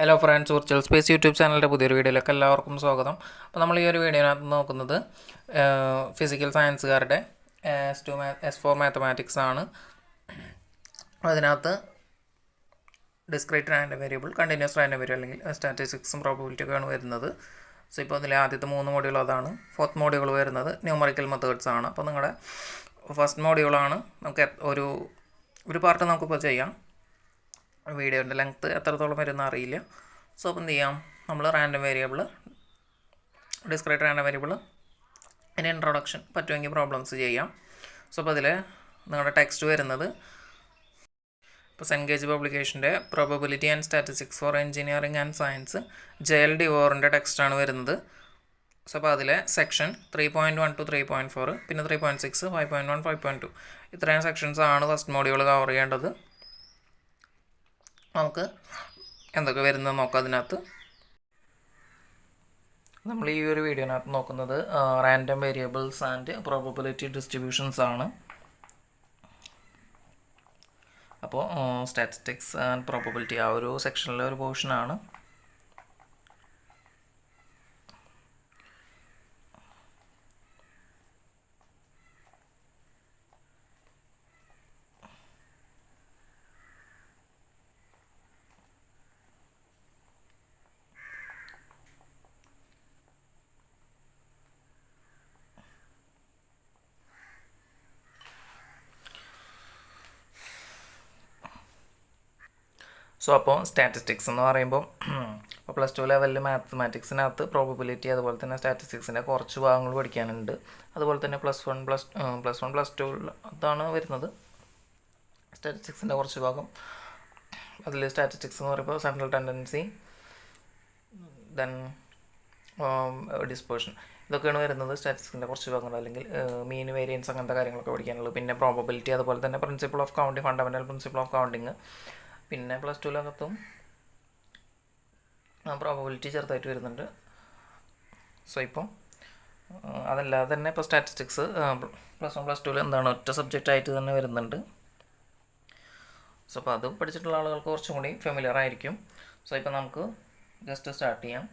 Hello friends, virtual space YouTube ചാനലിൻ്റെ പുതിയൊരു വീഡിയോയിലേക്ക് എല്ലാവർക്കും സ്വാഗതം. അപ്പോൾ നമ്മൾ ഈ ഒരു വീഡിയോനകത്ത് നോക്കുന്നത് ഫിസിക്കൽ സയൻസുകാരുടെ S4 മാത്തമാറ്റിക്സ് ആണ്. അതിനകത്ത് discrete random variable, continuous random variable അല്ലെങ്കിൽ സ്റ്റാറ്റിസ്റ്റിക്സും പ്രോബബിലിറ്റിയൊക്കെയാണ് വരുന്നത്. സോ ഇപ്പോൾ അതിലെ ആദ്യത്തെ 3 മോഡ്യൂൾ അതാണ്. ഫോർത്ത് മോഡ്യൂൾ വരുന്നത് ന്യൂമറിക്കൽ മെത്തേഡ്സ് ആണ്. അപ്പോൾ നിങ്ങളുടെ ഫസ്റ്റ് മോഡ്യൂളാണ്. നമുക്ക് ഒരു പാർട്ട് നമുക്കിപ്പോൾ ചെയ്യാം. വീഡിയോൻ്റെ ലെങ്ത്ത് എത്രത്തോളം വരുന്ന അറിയില്ല. സോ അപ്പം എന്ത് ചെയ്യാം, നമ്മൾ random variable, discrete random variable, അതിൻ്റെ ഇൻട്രൊഡക്ഷൻ പറ്റുമെങ്കിൽ പ്രോബ്ലംസ് ചെയ്യാം. സോ അപ്പോൾ അതിൽ നിങ്ങളുടെ ടെക്സ്റ്റ് വരുന്നത് ഇപ്പോൾ സെൻഗേജ് പബ്ലിക്കേഷൻ്റെ probability and statistics for engineering and science JL ഡിവോറിൻ്റെ ടെക്സ്റ്റാണ് വരുന്നത്. സോ അപ്പോൾ അതിലെ സെക്ഷൻ 3.1 to 3.4, പിന്നെ 3.6, 5.1, 5.2 ഇത്രയും സെക്ഷൻസ് ആണ് ഫസ്റ്റ് മോഡ്യൂൾ കവർ ചെയ്യേണ്ടത്. നമുക്ക് എന്തൊക്കെ വരുന്നത് നോക്കാം. അതിനകത്ത് നമ്മൾ ഈ ഒരു വീഡിയോനകത്ത് നോക്കുന്നത് random variables and probability distributions ആണ്. അപ്പോൾ സ്റ്റാറ്റിസ്റ്റിക്സ് ആൻഡ് പ്രോബബിലിറ്റി ആ ഒരു സെക്ഷനിലെ ഒരു പോർഷനാണ്. സോ അപ്പോൾ സ്റ്റാറ്റിസ്റ്റിക്സ് എന്ന് പറയുമ്പോൾ ഇപ്പോൾ +2 ലെവലിൽ മാത്തമാറ്റിക്സിനകത്ത് പ്രോബബിലിറ്റി അതുപോലെ തന്നെ സ്റ്റാറ്റിസ്റ്റിക്സിൻ്റെ കുറച്ച് ഭാഗങ്ങൾ പഠിക്കാനുണ്ട്. അതുപോലെ തന്നെ +1 +2 അതാണ് വരുന്നത് സ്റ്റാറ്റിസ്റ്റിക്സിൻ്റെ കുറച്ച് ഭാഗം. അതിൽ സ്റ്റാറ്റിസ്റ്റിക്സ് എന്ന് പറയുമ്പോൾ സെൻട്രൽ ടെൻഡൻസി, ദെൻ ഡിസ്പേർഷൻ, ഇതൊക്കെയാണ് വരുന്നത് സ്റ്റാറ്റിസ്റ്റിക്സിൻ്റെ കുറച്ച് ഭാഗങ്ങൾ. അല്ലെങ്കിൽ മീൻ വേരിയൻസ് അങ്ങനത്തെ കാര്യങ്ങളൊക്കെ പഠിക്കാനുള്ളത്. പിന്നെ പ്രോബബിലിറ്റി, അതുപോലെ തന്നെ principle of counting, fundamental principle of counting. പിന്നെ +2 പ്രോബബിലിറ്റി ചെറുതായിട്ട് വരുന്നുണ്ട്. സോ ഇപ്പം അതല്ലാതെ തന്നെ ഇപ്പോൾ സ്റ്റാറ്റിസ്റ്റിക്സ് +1 +2 എന്താണ് ഒറ്റ സബ്ജക്റ്റ് ആയിട്ട് തന്നെ വരുന്നുണ്ട്. സോ അപ്പോൾ അത് പഠിച്ചിട്ടുള്ള ആളുകൾക്ക് കുറച്ചും കൂടി ഫെമിലിയർ ആയിരിക്കും. സോ ഇപ്പം നമുക്ക് ജസ്റ്റ് സ്റ്റാർട്ട് ചെയ്യാം.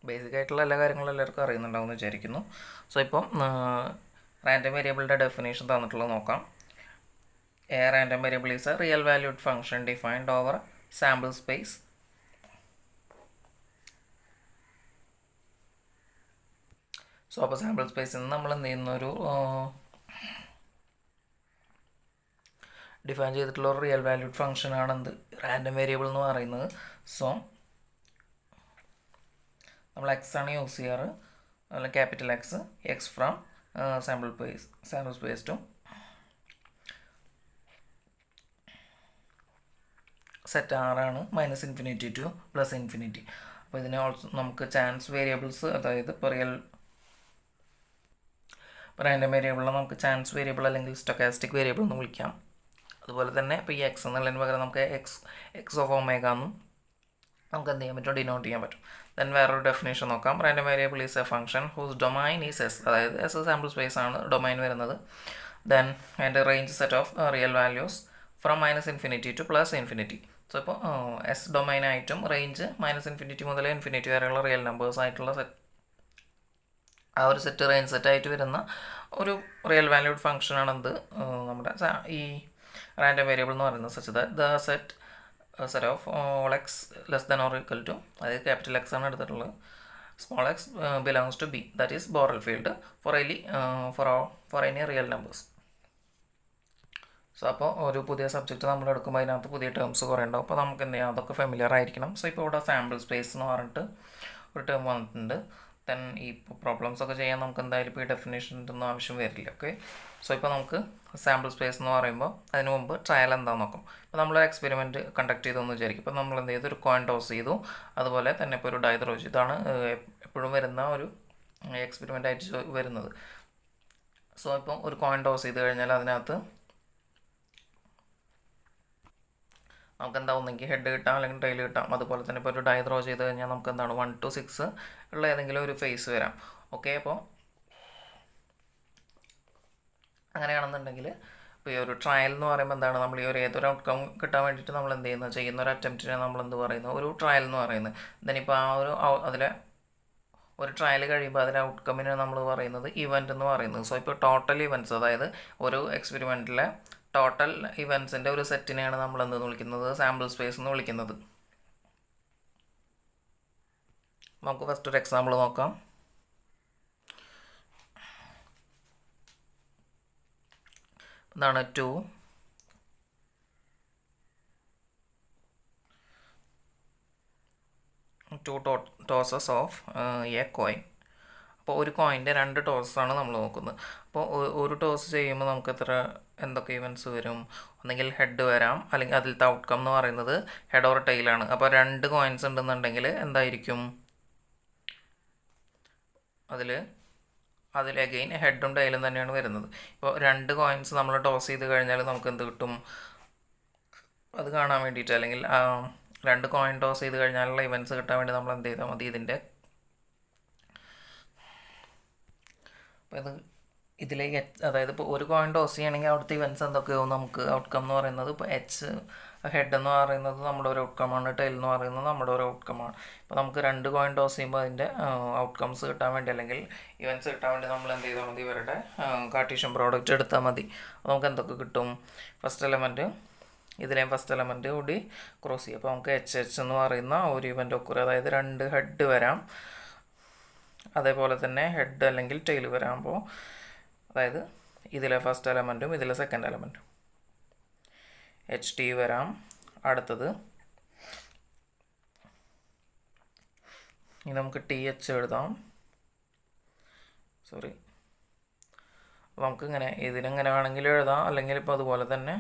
ബേസിക് ആയിട്ടുള്ള എല്ലാ കാര്യങ്ങളും എല്ലാവർക്കും അറിയുന്നുണ്ടാവും എന്ന് വിചാരിക്കുന്നു. സോ ഇപ്പം റാൻഡം വേരിയബിളിൻ്റെ ഡെഫിനേഷൻ തന്നിട്ടുള്ളത് നോക്കാം. A random variable is a real valued function defined over sample space. So അപ്പോൾ സാമ്പിൾ സ്പേസിൽ നിന്ന് നമ്മൾ എന്ത് ചെയ്യുന്ന ഒരു ഡിഫൈൻ ചെയ്തിട്ടുള്ള ഒരു റിയൽ വാല്യൂഡ് ഫംഗ്ഷൻ ആണ് എന്ത് റാൻഡം വേരിയബിൾ എന്ന് പറയുന്നത്. സോ നമ്മൾ എക്സ് ആണ് യൂസ് ചെയ്യാറ്, അല്ലെങ്കിൽ capital X from sample space to set ആറാണ് -∞ ടു +∞. അപ്പോൾ ഇതിനെ ഓൾസോ നമുക്ക് ചാൻസ് വേരിയബിൾസ്, അതായത് ഇപ്പോൾ റാൻഡം വേരിയബിളിനെ നമുക്ക് ചാൻസ് വേരിയബിൾ അല്ലെങ്കിൽ സ്റ്റൊക്കാസ്റ്റിക് വേരിയബിൾ എന്ന് വിളിക്കാം. അതുപോലെ തന്നെ ഇപ്പോൾ ഈ എക്സ് എന്നുള്ളതിന് പകരം നമുക്ക് എക്സ് ഓഫ് ഒമേഗ എന്നും നമുക്ക് എന്ത് ചെയ്യാൻ പറ്റും, ഡിനോട്ട് ചെയ്യാൻ പറ്റും. ദെൻ വേറൊരു ഡെഫിനേഷൻ നോക്കാം. Random variable is a function whose domain is S, അതായത് എസ് സാമ്പിൾ സ്പേസ് ആണ് ഡൊമൈൻ വരുന്നത്. Then and range set of real values from -∞ to +∞. So ഇപ്പോൾ എസ് ഡൊമൈനായിട്ടും റേഞ്ച് -∞ മുതൽ ∞ വരെയുള്ള റിയൽ നമ്പേഴ്സ് ആയിട്ടുള്ള ആ ഒരു സെറ്റ് റേഞ്ച് സെറ്റായിട്ട് വരുന്ന ഒരു റിയൽ വാല്യൂഡ് ഫംഗ്ഷനാണ് എന്ത് നമ്മുടെ ഈ റാൻഡം വേരിയബിൾ എന്ന് പറയുന്നത്. Such that the set of all X less than or equal to, അതായത് ക്യാപിറ്റൽ എക്സ് ആണ് എടുത്തിട്ടുള്ളത്, small X belongs to B, that is Borel field for any real numbers. So അപ്പോൾ ഒരു പുതിയ സബ്ജക്റ്റ് നമ്മൾ എടുക്കുമ്പോൾ അതിനകത്ത് പുതിയ ടേംസ് കുറേ ഉണ്ടാവും. അപ്പോൾ നമുക്ക് എന്ത് ചെയ്യാം, അതൊക്കെ ഫെമിലിയർ ആയിരിക്കണം. സോ ഇപ്പോൾ ഇവിടെ സാമ്പിൾ സ്പേസ് എന്ന് പറഞ്ഞിട്ട് ഒരു ടേം വന്നിട്ടുണ്ട്. ദെൻ ഈ പ്രോബ്ലംസ് ഒക്കെ ചെയ്യാൻ നമുക്ക് എന്തായാലും ഇപ്പോൾ ഈ ഡെഫിനേഷൻ്റെ ഒന്നും ആവശ്യം വരില്ല. ഓക്കെ, സോ ഇപ്പോൾ നമുക്ക് സാമ്പിൾ സ്പേസ് എന്ന് പറയുമ്പോൾ അതിന് മുമ്പ് ട്രയൽ എന്താണെന്ന് നോക്കാം. ഇപ്പോൾ നമ്മൾ എക്സ്പെരിമെൻറ്റ് കണ്ടക്ട് ചെയ്തെന്ന് വിചാരിക്കും. ഇപ്പോൾ നമ്മൾ എന്ത് ചെയ്തു, ഒരു കോയിൻ ടോസ് ചെയ്തു. അതുപോലെ തന്നെ ഇപ്പോൾ ഒരു ഡൈ ത്രോ ചെയ്തു. ഇതാണ് എപ്പോഴും വരുന്ന ഒരു എക്സ്പെരിമെൻ്റ് ആയിട്ട് വരുന്നത്. സോ ഇപ്പം ഒരു കോയിൻ ടോസ് ചെയ്ത് കഴിഞ്ഞാൽ അതിനകത്ത് നമുക്ക് എന്താ ഒന്നെങ്കിൽ ഹെഡ് കിട്ടാം അല്ലെങ്കിൽ ടൈൽ കിട്ടാം. അതുപോലെ തന്നെ ഇപ്പോൾ ഒരു ഡൈ ത്രോ ചെയ്ത് കഴിഞ്ഞാൽ നമുക്ക് എന്താണ് 1 to 6 ഉള്ള ഏതെങ്കിലും ഒരു ഫേസ് വരാം. ഓക്കെ, അപ്പോൾ അങ്ങനെയാണെന്നുണ്ടെങ്കിൽ ഇപ്പോൾ ഈ ഒരു ട്രയൽ എന്ന് പറയുമ്പോൾ എന്താണ്, നമ്മൾ ഈ ഒരു ഏതൊരു ഔട്ട്കം കിട്ടാൻ വേണ്ടിയിട്ട് നമ്മൾ എന്ത് ചെയ്യുന്നത്, ചെയ്യുന്ന ഒരു അറ്റംപ്റ്റിനെ നമ്മൾ എന്ത് പറയുന്നത്, ഒരു ട്രയൽ എന്ന് പറയുന്നത്. ഇതിനിപ്പോൾ ആ ഒരു അതിലെ ഒരു ട്രയൽ കഴിയുമ്പോൾ അതിലെ ഔട്ട്കമ്മിനെ നമ്മൾ പറയുന്നത് ഇവൻ്റ് എന്ന് പറയുന്നത്. സോ ഇപ്പോൾ ടോട്ടൽ ഇവൻറ്റ്സ്, അതായത് ഒരു എക്സ്പെരിമെൻറ്റിലെ ടോട്ടൽ ഇവൻറ്റ്സിൻ്റെ ഒരു സെറ്റിനെയാണ് നമ്മൾ എന്തെന്ന് വിളിക്കുന്നത്, സാമ്പിൾ സ്പേസ് എന്ന് വിളിക്കുന്നത്. നമുക്ക് ഫസ്റ്റ് ഒരു എക്സാമ്പിൾ നോക്കാം. ഇതാണ് 2 ടോസസ് ഓഫ് എ കോയിൻ. അപ്പോൾ ഒരു കോയിൻ്റെ 2 ടോസസാണ് നമ്മൾ നോക്കുന്നത്. അപ്പോൾ ഒരു ടോസ് ചെയ്യുമ്പോൾ നമുക്ക് എന്തൊക്കെ ഇവൻറ്റ്സ് വരും, ഒന്നെങ്കിൽ ഹെഡ് വരാം, അല്ലെങ്കിൽ അതിലത്തെ ഔട്ട്കം എന്ന് പറയുന്നത് ഹെഡ് ഓർ ടെയിലാണ്. അപ്പോൾ 2 കോയിൻസ് ഉണ്ടെന്നുണ്ടെങ്കിൽ എന്തായിരിക്കും, അതിൽ അഗെയിൻ ഹെഡും ടെയിലും തന്നെയാണ് വരുന്നത്. ഇപ്പോൾ 2 കോയിൻസ് നമ്മൾ ടോസ് ചെയ്ത് കഴിഞ്ഞാൽ നമുക്ക് എന്ത് കിട്ടും, അത് കാണാൻ വേണ്ടിയിട്ട്, അല്ലെങ്കിൽ 2 കോയിൻ ടോസ് ചെയ്ത് കഴിഞ്ഞാലുള്ള ഇവൻറ്റ്സ് കിട്ടാൻ വേണ്ടി നമ്മൾ എന്ത് ചെയ്താൽ മതി, അപ്പോൾ ഇതിലേക്ക് അതായത് ഇപ്പോൾ ഒരു കോയിൻ ടോസ് ചെയ്യണമെങ്കിൽ അവിടുത്തെ ഇവൻറ്റ്സ് എന്തൊക്കെയോ നമുക്ക് ഔട്ട്കം എന്ന് പറയുന്നത്, ഇപ്പോൾ എച്ച് ഹെഡ് എന്ന് പറയുന്നത് നമ്മുടെ ഒരു ഔട്ട്കമാണ്, ടെയിൽ എന്ന് പറയുന്നത് നമ്മുടെ ഒരു ഔട്ട്കമാണ്. ഇപ്പോൾ നമുക്ക് 2 കോയിൻ ടോസ് ചെയ്യുമ്പോൾ അതിൻ്റെ ഔട്ട്കംസ് കിട്ടാൻ വേണ്ടി, അല്ലെങ്കിൽ ഇവൻറ്റ്സ് കിട്ടാൻ വേണ്ടി നമ്മൾ എന്ത് ചെയ്താൽ മതി, ഇവരുടെ കാർട്ടീഷ്യൻ പ്രോഡക്റ്റ് എടുത്താൽ മതി. അപ്പോൾ നമുക്ക് എന്തൊക്കെ കിട്ടും, ഫസ്റ്റ് എലമെൻറ്റ് ഇതിലെയും ഫസ്റ്റ് എലമെൻറ്റ് കൂടി ക്രോസ് ചെയ്യും. അപ്പോൾ നമുക്ക് എച്ച് എന്ന് പറയുന്ന ഒരു ഇവൻ്റ് ഒക്കെ, അതായത് 2 ഹെഡ് വരാം, അതേപോലെ തന്നെ ഹെഡ് അല്ലെങ്കിൽ ടെയിൽ വരാമ്പോൾ, അതായത് ഇതിലെ ഫസ്റ്റ് എലമെൻറ്റും ഇതിലെ സെക്കൻഡ് എലമെൻറ്റും എച്ച് ടി വരാം. അടുത്തത് ഇനി നമുക്ക് ടി എച്ച് എഴുതാം, സോറി, നമുക്കിങ്ങനെ ഇതിനെങ്ങനെ വേണമെങ്കിലും എഴുതാം, അല്ലെങ്കിൽ ഇപ്പോൾ അതുപോലെ തന്നെ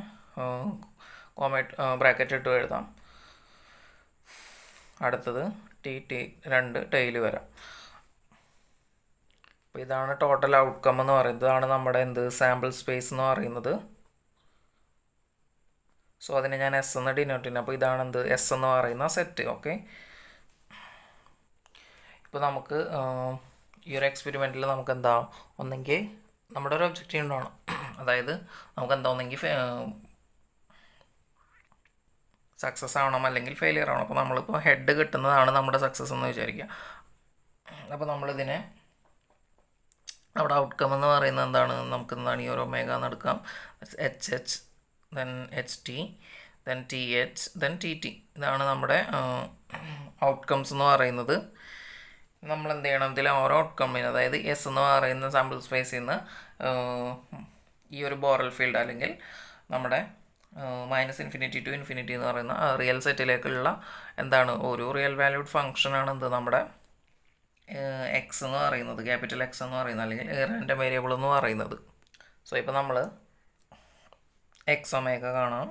ബ്രാക്കറ്റ് ഇട്ട് എഴുതാം. അടുത്തത് ടി 2 ടെയിൽ വരാം. അപ്പോൾ ഇതാണ് ടോട്ടൽ ഔട്ട്കം എന്ന് പറയുന്നത്. ഇതാണ് നമ്മുടെ സാമ്പിൾ സ്പേസ് എന്ന് പറയുന്നത്. സോ അതിനെ ഞാൻ എസ് എന്ന് ഡിനോട്ട് ചെയ്യുന്നത്. അപ്പോൾ ഇതാണ് എസ് എന്ന് പറയുന്ന സെറ്റ്. ഓക്കെ, ഇപ്പോൾ നമുക്ക് ഈ ഒരു എക്സ്പെരിമെൻറ്റിൽ നമുക്ക് ഒന്നെങ്കിൽ നമ്മുടെ ഒരു ഒബ്ജക്റ്റീവ് ഉണ്ടാവണം, അതായത് നമുക്ക് ഒന്നെങ്കിൽ സക്സസ് ആവണം, അല്ലെങ്കിൽ ഫെയിലിയർ ആവണം. അപ്പോൾ നമ്മളിപ്പോൾ ഹെഡ് കിട്ടുന്നതാണ് നമ്മുടെ സക്സസ് എന്ന് വിചാരിക്കുക. അപ്പോൾ നമ്മളിതിനെ അവിടെ ഔട്ട്കം എന്ന് പറയുന്നത് എന്താണ്, ഈ ഒരു ഒമേഗ എന്ന് എടുക്കാം, H H, then H T, then T H, then T T. ഇതാണ് നമ്മുടെ ഔട്ട്കംസ് എന്ന് പറയുന്നത്. നമ്മൾ എന്ത് ചെയ്യണം, ഇതിലെ ഓരോ ഔട്ട്കമ്മിന്, അതായത് എസ് എന്ന് പറയുന്ന സാമ്പിൾ സ്പേസിൽ നിന്ന് ഈ ഒരു ബോറൽ ഫീൽഡ്, അല്ലെങ്കിൽ നമ്മുടെ -∞ to ∞ എന്ന് പറയുന്ന റിയൽ സെറ്റിലേക്കുള്ള ഒരു റിയൽ വാല്യൂഡ് ഫംഗ്ഷനാണ് നമ്മുടെ എക്സ് എന്ന് പറയുന്നത്, ക്യാപിറ്റൽ എക്സ് എന്ന് പറയുന്നത്, അല്ലെങ്കിൽ റാൻഡം വേരിയബിൾ എന്ന് പറയുന്നത്. സോ ഇപ്പോൾ നമ്മൾ എക്സ് ഒമേഗ കാണാം.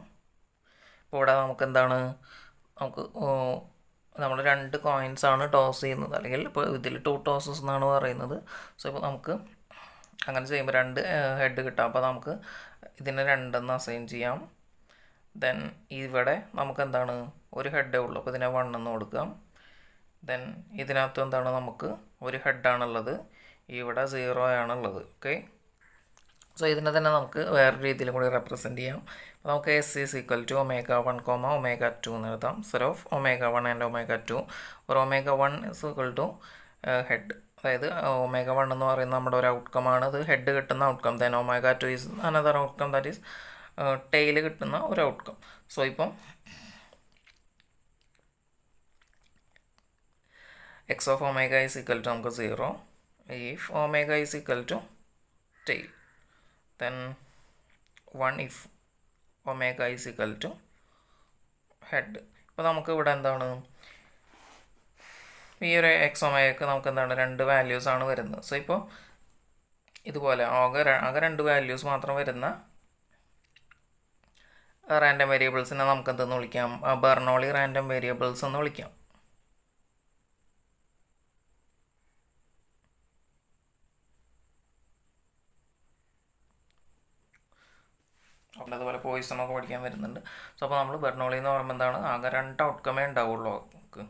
ഇപ്പോൾ ഇവിടെ നമുക്ക് നമ്മൾ 2 കോയിൻസ് ആണ് ടോസ് ചെയ്യുന്നത്, അല്ലെങ്കിൽ ഇപ്പോൾ ഇതിൽ 2 ടോസസ് എന്നാണ് പറയുന്നത്. സോ ഇപ്പോൾ നമുക്ക് അങ്ങനെ ചെയ്യുമ്പോൾ 2 ഹെഡ് കിട്ടാം. അപ്പോൾ നമുക്ക് ഇതിനെ 2 അസൈൻ ചെയ്യാം. ദെൻ ഇവിടെ നമുക്ക് ഒരു ഹെഡേ ഉള്ളൂ, അപ്പോൾ ഇതിനെ 1 എന്ന് കൊടുക്കാം. ദെൻ ഇതിനകത്ത് നമുക്ക് ഒരു ഹെഡാണുള്ളത്, ഇവിടെ 0 ആണുള്ളത്. ഓക്കെ, സോ ഇതിനെ തന്നെ നമുക്ക് വേറെ രീതിയിലും കൂടി റെപ്രസെൻറ്റ് ചെയ്യാം. അപ്പോൾ നമുക്ക് എസ് ഈസ് ഈക്വൽ ടു ω1, ω2 എന്ന് എഴുതാം. Set of ω1 and ω2, or ω1 is equal to head, അതായത് ω1 എന്ന് പറയുന്നത് നമ്മുടെ ഒരു ഔട്ട്കമാണ്, അത് ഹെഡ് കിട്ടുന്ന outcome. Then ω2 is another outcome, that is tail കിട്ടുന്ന ഒരു ഔട്ട്കം. സോ ഇപ്പം x of omega is equal to നമുക്ക് 0 if omega is equal to tail, then 1 if omega is equal to head. ഇപ്പോൾ നമുക്ക് ഇവിടെ ഈ ഒരു എക്സ് ഒമേഗയ്ക്ക് നമുക്ക് 2 വാല്യൂസ് ആണ് വരുന്നത്. സോ ഇപ്പോൾ ഇതുപോലെ ആകെ 2 വാല്യൂസ് മാത്രം വരുന്ന റാൻഡം വേരിയബിൾസിനെ നമുക്ക് എന്തെന്ന് വിളിക്കാം, ബെർണോളി റാൻഡം വേരിയബിൾസ് എന്ന് വിളിക്കാം. അപ്പോൾ അതുപോലെ പോയിസണൊക്കെ പഠിക്കാൻ വരുന്നുണ്ട്. സോ അപ്പോൾ നമ്മൾ ബെർണോളി എന്ന് പറയുമ്പോൾ ആകെ 2 ഔട്ട്കമേ ഉണ്ടാവുള്ളൂ നമുക്ക്.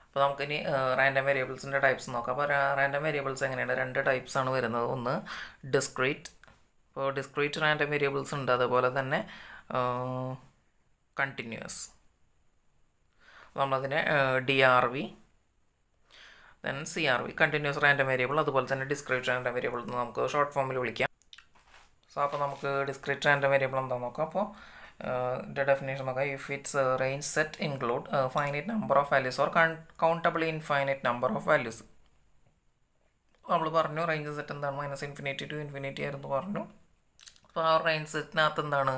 അപ്പോൾ നമുക്കിനി റാൻഡം വേരിയബിൾസിൻ്റെ ടൈപ്സ് നോക്കാം. അപ്പോൾ റാൻഡം വേരിയബിൾസ് എങ്ങനെയാണ്, 2 ടൈപ്സ് ആണ് വരുന്നത്. ഒന്ന് ഡിസ്ക്രീറ്റ്, ഇപ്പോൾ ഡിസ്ക്രീറ്റ് റാൻഡം വേരിയബിൾസ് ഉണ്ട്, അതുപോലെ തന്നെ കണ്ടിന്യൂസ്. നമ്മളതിനെ DRV then CRV, continuous random variable, അതുപോലെ തന്നെ ഡിസ്ക്രീറ്റ് റാൻഡം വേരിയബിൾ എന്ന് നമുക്ക് ഷോർട്ട് ഫോമിൽ വിളിക്കാം. സോ അപ്പോൾ നമുക്ക് ഡിസ്ക്രീറ്റ് റാൻഡം വേരിയബിൾ എന്താണെന്ന് നോക്കാം. അപ്പോൾ ഇതിൻ്റെ ഡെഫിനേഷൻ നോക്കാം. If it's range set include finite number of values or countable infinite number of values. നമ്മൾ പറഞ്ഞു റേഞ്ച് സെറ്റ് എന്താണ്, -∞ to ∞ ആയിരുന്നു പറഞ്ഞു. അപ്പോൾ ആ റേഞ്ച് സെറ്റിനകത്ത് എന്താണ്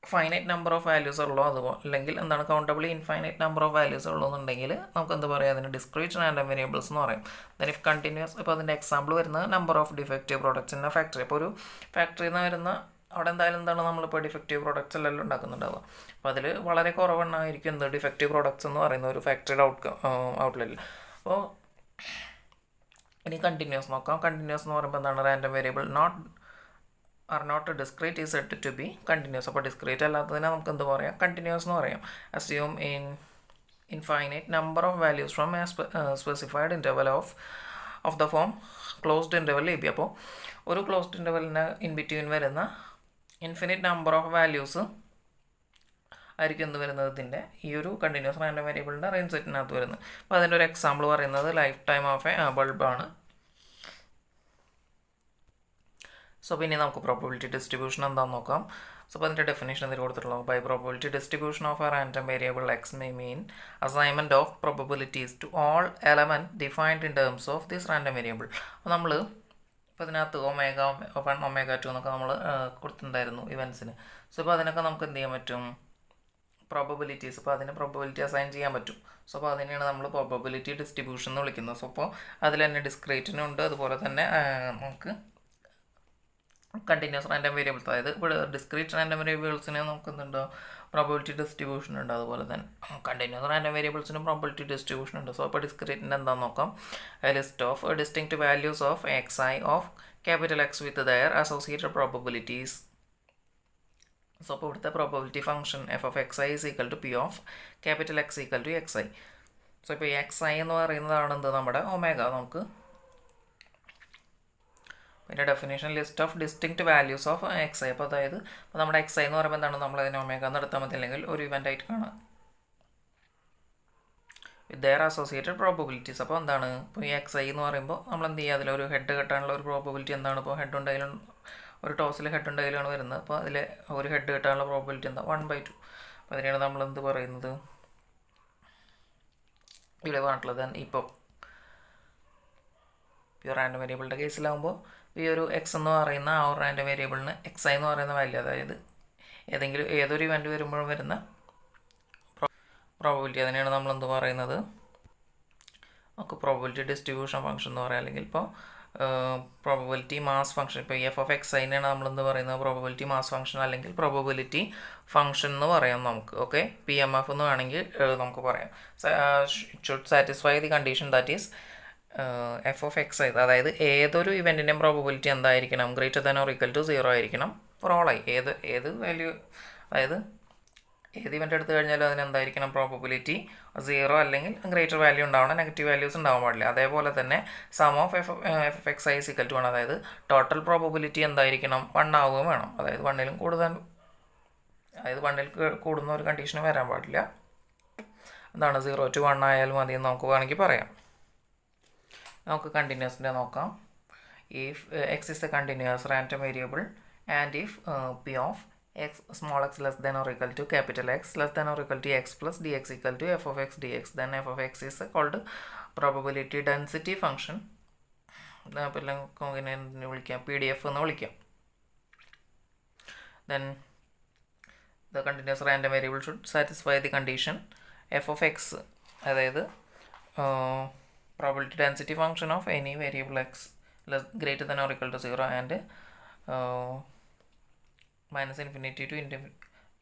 ഫൈനൈറ്റ് നമ്പർ ഓഫ് വാല്യൂസ് ഉള്ളോ, അതുപോലെ അല്ലെങ്കിൽ എന്താണ് countable infinite number of values ഉള്ളൂ എന്നുണ്ടെങ്കിൽ നമുക്ക് എന്ത് പറയാം, അതിന് ഡിസ്ക്രീറ്റ് റാൻഡം വേരിയബിൾസ് എന്ന് പറയും. ദെൻ ഇഫ് കണ്ടിന്യൂസ്, ഇപ്പോൾ അതിൻ്റെ എക്സാമ്പിൾ വരുന്നത് number of defective products in factory. അപ്പോൾ ഒരു ഫാക്ടറിയിൽ നിന്ന് വരുന്ന അവിടെ എന്തായാലും എന്താണ് നമ്മളിപ്പോൾ ഡിഫക്റ്റീവ് പ്രോഡക്റ്റ്സ് എല്ലാം ഉണ്ടാക്കുന്നുണ്ടാവുക. അപ്പോൾ അതിൽ വളരെ കുറവെണ്ണമായിരിക്കും എന്ത് ഡിഫക്റ്റീവ് പ്രോഡക്റ്റ്സ് എന്ന് പറയുന്ന ഒരു ഫാക്ടറിയുടെ ഔട്ട്ലെറ്റിൽ. അപ്പോൾ ഇനി കണ്ടിന്യൂസ് നോക്കാം. കണ്ടിന്യൂസ് എന്ന് പറയുമ്പോൾ എന്താണ് random variable not discrete is said to be continuous. അപ്പോൾ ഡിസ്ക്രീറ്റ് അല്ലാത്തതിനെ നമുക്ക് എന്ത് പറയാം, കണ്ടിന്യൂസ് എന്ന് പറയാം. Assume infinite number of values from specified interval of the form closed interval AB. അപ്പോൾ ഒരു ക്ലോസ്ഡ് ഇൻ്റർവലിന് ഇൻ ബിറ്റ്വീൻ വരുന്ന ഇൻഫിനിറ്റ് നമ്പർ ഓഫ് വാല്യൂസ് ആയിരിക്കും എന്ത് വരുന്നത് ഇതിൻ്റെ ഈ ഒരു കണ്ടിന്യൂസ് റാൻഡം വേരിയബിളിൻ്റെ റേഞ്ച് സെറ്റിനകത്ത് വരുന്നത്. അപ്പോൾ അതിൻ്റെ ഒരു എക്സാമ്പിൾ പറയുന്നത് ലൈഫ് ടൈം ഓഫ് എ ബൾബാണ്. സോ പിന്നെ നമുക്ക് പ്രോബബിലിറ്റി ഡിസ്ട്രിബ്യൂഷൻ എന്താണെന്ന് നോക്കാം. സോ അപ്പോൾ അതിൻ്റെ ഡെഫിനേഷൻ ഇതിൽ കൊടുത്തിട്ടുള്ളത് by probability distribution of a random variable X may mean assignment of probabilities to all element defined in terms of this random variable. അപ്പോൾ നമ്മൾ ഇപ്പോൾ ഇതിനകത്ത് ω1 ω2 എന്നൊക്കെ നമ്മൾ കൊടുത്തിട്ടുണ്ടായിരുന്നു ഇവൻസിന്. സോ ഇപ്പോൾ അതിനൊക്കെ നമുക്ക് എന്ത് ചെയ്യാൻ പറ്റും, പ്രോബബിലിറ്റീസ്, അപ്പോൾ അതിന് പ്രോബബിലിറ്റി അസൈൻ ചെയ്യാൻ പറ്റും. സോ അപ്പോൾ അതിനെയാണ് നമ്മൾ പ്രോബബിലിറ്റി ഡിസ്ട്രിബ്യൂഷൻ എന്ന് വിളിക്കുന്നത്. സോ അപ്പോൾ അതിൽ തന്നെ ഡിസ്ക്രീറ്റിനും ഉണ്ട്, അതുപോലെ തന്നെ നമുക്ക് കണ്ടിന്യൂസ് റാൻഡം വേരിയബിൾസ്, അതായത് ഇവിടെ ഡിസ്ക്രീറ്റ് റാൻഡം വേരിയബിൾസിന് നമുക്ക് എന്തുണ്ടോ പ്രോബബിലിറ്റി ഡിസ്ട്രിബ്യൂഷൻ ഉണ്ട്, അതുപോലെ തന്നെ കണ്ടിന്യൂസ് റാൻഡം വേരിയബിൾസിനും പ്രോബബിലിറ്റി ഡിസ്ട്രിബ്യൂഷൻ ഉണ്ട്. സോ അപ്പോൾ ഡിസ്ക്രീറ്റിൻ്റെ എന്താണെന്ന് നോക്കാം. A list of distinct values of xi of capital X with their associated probabilities. So അപ്പോൾ ഇവിടുത്തെ probability function f(xi) is equal to P of capital X equal to xi. So ഇപ്പോൾ xi എന്ന് പറയുന്നതാണ് എന്ത് നമ്മുടെ ഒമേഗ. നമുക്ക് പിന്നെ definition list of distinct values of xi. അപ്പോൾ അതായത് ഇപ്പോൾ നമ്മുടെ xi എന്ന് പറയുമ്പോൾ എന്താണ് നമ്മളതിനെ ഒമേഗ എന്ന് എടുത്താൽ മതി, അല്ലെങ്കിൽ ഒരു ഇവൻ്റ് ആയിട്ട് കാണാം വിത്ത് ദെയർ അസോസിയേറ്റഡ് പ്രോബബിലിറ്റീസ്. അപ്പോൾ എന്താണ് ഇപ്പോൾ ഈ xi എന്ന് പറയുമ്പോൾ നമ്മൾ എന്ത് ചെയ്യുക, അതിലൊരു ഹെഡ് കെട്ടാനുള്ള ഒരു പ്രോബബിലിറ്റി എന്താണ്, ഇപ്പോൾ ഹെഡ് ഉണ്ടെങ്കിലും ഒരു ടോസിൽ ഹെഡ് ഉണ്ടെങ്കിലാണ് വരുന്നത്. അപ്പോൾ അതിൽ ഒരു ഹെഡ് കിട്ടാനുള്ള പ്രോബബിലിറ്റി എന്താ 1/2. അപ്പോൾ അതിനെയാണ് നമ്മൾ എന്ത് പറയുന്നത് ഇവിടെ പറഞ്ഞിട്ടുള്ളത്. ഇപ്പോൾ പ്യൂർ റാൻഡം വേരിയബിളിൻ്റെ കേസിലാകുമ്പോൾ ഈ ഒരു എക്സ് എന്ന് പറയുന്ന ആ ഒരു റാൻഡം വേരിയബിളിന് xi എന്ന് പറയുന്ന വാല്യൂ, അതായത് ഏതൊരു ഇവൻ്റ് വരുമ്പോഴും വരുന്ന പ്രോബബിലിറ്റി, അതിനെയാണ് നമ്മൾ എന്ത് പറയുന്നത്, നമുക്ക് പ്രോബബിലിറ്റി ഡിസ്ട്രിബ്യൂഷൻ ഫംഗ്ഷൻ എന്ന് പറയാം. അല്ലെങ്കിൽ ഇപ്പോൾ പ്രോബബിലിറ്റി മാസ് ഫംഗ്ഷൻ, ഇപ്പോൾ f(xi)നെയാണ് നമ്മളെന്ത് പറയുന്നത് പ്രോബബിലിറ്റി മാസ് ഫംഗ്ഷൻ അല്ലെങ്കിൽ പ്രോബബിലിറ്റി ഫംഗ്ഷൻ എന്ന് പറയാം നമുക്ക്. ഓക്കെ, PMF എന്ന് വേണമെങ്കിൽ നമുക്ക് പറയാം. Should satisfy the condition that is f(xi), അതായത് ഏതൊരു ഇവൻറ്റിൻ്റെയും പ്രോബബിലിറ്റി എന്തായിരിക്കണം, greater than or equal to 0 ആയിരിക്കണം ഫോർ ഓൾ ഐ. ഏത് വാല്യൂ, അതായത് ഏത് ഇവൻ്റ് എടുത്തു കഴിഞ്ഞാലും അതിനെന്തായിരിക്കണം പ്രോബബിലിറ്റി 0 അല്ലെങ്കിൽ ഗ്രേറ്റർ വാല്യൂ ഉണ്ടാവണം, നെഗറ്റീവ് വാല്യൂസ് ഉണ്ടാവാൻ പാടില്ല. അതേപോലെ തന്നെ sum of f(xi) is equal to 1, അതായത് ടോട്ടൽ പ്രോബബിലിറ്റി എന്തായിരിക്കണം 1 ആവുകയും വേണം. അതായത് 1ലും കൂടുതൽ, അതായത് 1ൽ കൂടുന്ന ഒരു കണ്ടീഷന് വരാൻ പാടില്ല. എന്താണ് 0 to 1 ആയാലും മതി എന്ന് നമുക്ക് വേണമെങ്കിൽ പറയാം. നമുക്ക് കണ്ടിന്യൂസിൻ്റെ നോക്കാം. If x is a continuous random variable and if P of x small x less than or equal to capital X less than or equal to x plus dx equal to f(x) dx, then f(x) is called probability density function. പിന്നെ വിളിക്കാം PDF എന്ന് വിളിക്കാം. Then the continuous random variable should satisfy the condition f(x), അതായത് probability density function of any variable x less greater than or equal to 0 and -∞ to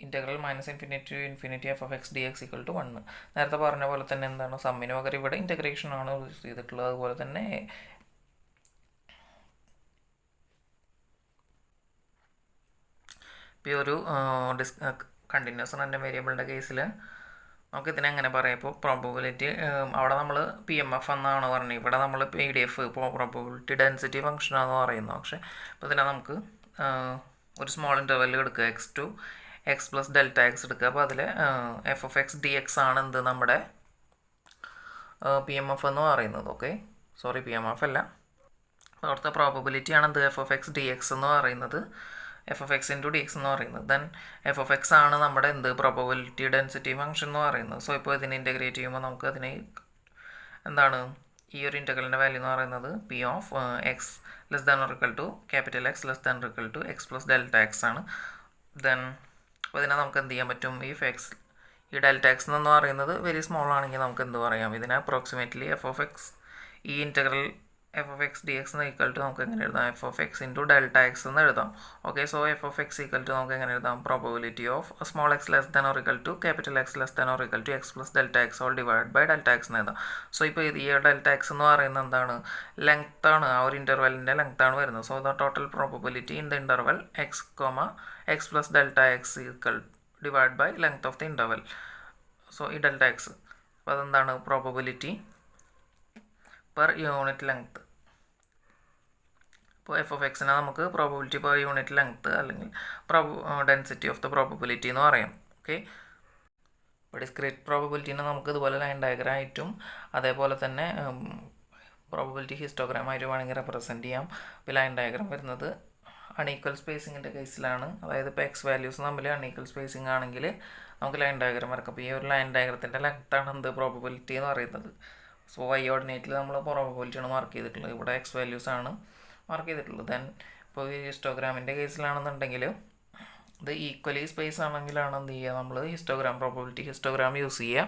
integral -∞ to infinity f(x) dx equal to 1. നേരത്തെ പറഞ്ഞ പോലെ തന്നെ എന്താണ് സമ്മിന് പകരം ഇവിടെ integration ആണ് use ചെയ്തിട്ടുള്ളത്. അതുപോലെ തന്നെ ഇപ്പോൾ ഒരു കണ്ടിന്യൂസ് റാൻഡം വേരിയബിളിൻ്റെ കേസിൽ നമുക്കിതിനെ എങ്ങനെ പറയാം? ഇപ്പോൾ പ്രോബബിലിറ്റി അവിടെ നമ്മൾ PMF എന്നാണ് പറഞ്ഞത്, ഇവിടെ നമ്മൾ PDF പ്രോബബിലിറ്റി ഡെൻസിറ്റി ഫംഗ്ഷനാണെന്ന് പറയുന്നത്. പക്ഷേ ഇപ്പോൾ ഇതിനെ നമുക്ക് ഒരു സ്മോൾ ഇൻ്റർവെല്ലിൽ എടുക്കുക, x2 x + ഡെൽറ്റ x എടുക്കുക. അപ്പോൾ അതിൽ f(x) dx ആണ് എന്ത് നമ്മുടെ PMF എന്ന് പറയുന്നത്. ഓക്കെ, സോറി, PMF അല്ല, അവിടുത്തെ പ്രോബബിലിറ്റി ആണ് എന്ത് f(x) dx എന്ന് പറയുന്നത്, f(x) × dx എന്ന് പറയുന്നത്. ദെൻ f(x) ആണ് നമ്മുടെ എന്ത് പ്രോബബിലിറ്റി ഡെൻസിറ്റി ഫംഗ്ഷൻ എന്ന് പറയുന്നത്. സോ ഇപ്പോൾ ഇതിനെ ഇൻ്റഗ്രേറ്റ് ചെയ്യുമ്പോൾ നമുക്ക് അതിനെ എന്താണ് ഈ ഒരു ഇൻ്റഗ്രലിൻ്റെ വാല്യൂ എന്ന് പറയുന്നത് P(x) ≤ X ≤ x + delta x ആണ്. ദെൻ അപ്പോൾ ഇതിനെ നമുക്ക് എന്ത് ചെയ്യാൻ പറ്റും? ഈ ഡെൽറ്റ എക്സ് എന്ന് പറയുന്നത് വെരി സ്മോൾ ആണെങ്കിൽ നമുക്ക് എന്ത് പറയാം? ഇതിനെ അപ്രോക്സിമേറ്റ്ലി f(x) ഈ ഇൻ്റഗ്രൽ f(x) dx നമുക്ക് എങ്ങനെ എഴുതാം? f(x) × ഡെൽറ്റ x എന്ന് എഴുതാം. ഓക്കെ, സോ f(x) നമുക്ക് എങ്ങനെ എഴുതാം? Probability of small x ≤ X ≤ x + delta x whole divide by delta x എന്ന് എഴുതാം. സോ ഇപ്പോൾ ഈ ഡെൽറ്റ x എന്ന് പറയുന്നത് എന്താണ്? ലെങ്ത് ആണ്, ആ ഒരു ഇൻ്റർവെല്ലിൻ്റെ ലെങ്ത് ആണ് വരുന്നത്. So the total probability in the interval x, x + delta x divide by length of the interval. So ഈ ഡെൽറ്റ x, അപ്പോൾ അതെന്താണ്? Probability per unit length. ഇപ്പോൾ f(x) നമുക്ക് പ്രോബബിലിറ്റി പെർ യൂണിറ്റ് ലെങ്ത് അല്ലെങ്കിൽ ഡെൻസിറ്റി ഓഫ് ദ പ്രോബബിലിറ്റി എന്ന് പറയാം. Okay, ഇപ്പോൾ discrete പ്രോബബിലിറ്റീനെ നമുക്ക് ഇതുപോലെ ലൈൻ ഡയഗ്രം ആയിട്ടും അതേപോലെ തന്നെ പ്രോബബിലിറ്റി ഹിസ്റ്റോഗ്രാം ആയിട്ട് വേണമെങ്കിൽ റെപ്രസെൻറ്റ് ചെയ്യാം. ഇപ്പോൾ ലൈൻ ഡയഗ്രം വരുന്നത് അൺഈക്വൽ സ്പേസിങ്ങിൻ്റെ കേസിലാണ്, അതായത് ഇപ്പോൾ x വാല്യൂസ് തമ്മിൽ അൺഈക്വൽ സ്പേസിങ് ആണെങ്കിൽ നമുക്ക് ലൈൻ ഡയഗ്രം വരക്കാം. അപ്പോൾ ഈ ഒരു ലൈൻ ഡയഗ്രത്തിൻ്റെ ലെങ്ത്താണ് എന്ത് പ്രോബബിലിറ്റി എന്ന് പറയുന്നത്. സോ y ഓർഡിനേറ്റിൽ നമ്മൾ പ്രോബബിലിറ്റിയാണ് മാർക്ക് ചെയ്തിട്ടുള്ളത്, ഇവിടെ x വാല്യൂസ് ആണ് മാർക്ക് ചെയ്തിട്ടുള്ളത്. ദെൻ ഇപ്പോൾ ഈ ഹിസ്റ്റോഗ്രാമിൻ്റെ കേസിലാണെന്നുണ്ടെങ്കിൽ ഇത് ഈക്വലി സ്പേസ് ആണെങ്കിലാണ് എന്ത് ചെയ്യുക? നമ്മൾ പ്രോബബിലിറ്റി ഹിസ്റ്റോഗ്രാം യൂസ് ചെയ്യുക.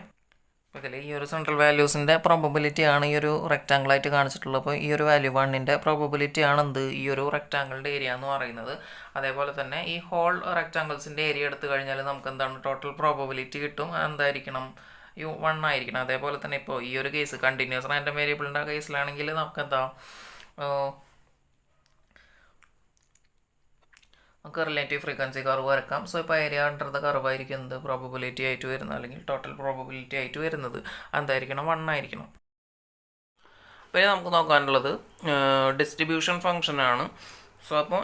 അപ്പോൾ ഇതിൽ ഈ ഒരു സെൻട്രൽ വാല്യൂസിൻ്റെ പ്രോബബിലിറ്റി ആണ് ഈ ഒരു റെക്റ്റാങ്കിളായിട്ട് കാണിച്ചിട്ടുള്ളത്. അപ്പോൾ ഈ ഒരു വാല്യൂ 1ൻ്റെ പ്രോബബിലിറ്റി ആണ് എന്ത് ഈ ഒരു റെക്റ്റാങ്കിളിൻ്റെ ഏരിയ എന്ന് പറയുന്നത്. അതേപോലെ തന്നെ ഈ ഹോൾ റെക്റ്റാങ്കിൾസിൻ്റെ ഏരിയ എടുത്തു കഴിഞ്ഞാൽ നമുക്ക് എന്താണ് ടോട്ടൽ പ്രോബബിലിറ്റി കിട്ടും, എന്തായിരിക്കണം? 1 ആയിരിക്കണം. അതേപോലെ തന്നെ ഇപ്പോൾ ഈ ഒരു കേസ് കണ്ടിന്യൂസ് റാൻഡം വേരിയബിളിൻ്റെ കേസിലാണെങ്കിൽ നമുക്ക് എന്താ നമുക്ക് റിലേറ്റീവ് ഫ്രീക്വൻസി കർവ് വരക്കാം. സോ ഇപ്പോൾ ഏരിയ അണ്ടർ ദ കർവ് ആയിരിക്കും എന്ത് പ്രോബബിലിറ്റി ആയിട്ട് വരുന്നത്, അല്ലെങ്കിൽ ടോട്ടൽ പ്രോബബിലിറ്റി ആയിട്ട് വരുന്നത് എന്തായിരിക്കണം? 1 ആയിരിക്കണം. അപ്പോൾ നമുക്ക് നോക്കാനുള്ളത് ഡിസ്ട്രിബ്യൂഷൻ ഫംഗ്ഷനാണ്. സോ അപ്പോൾ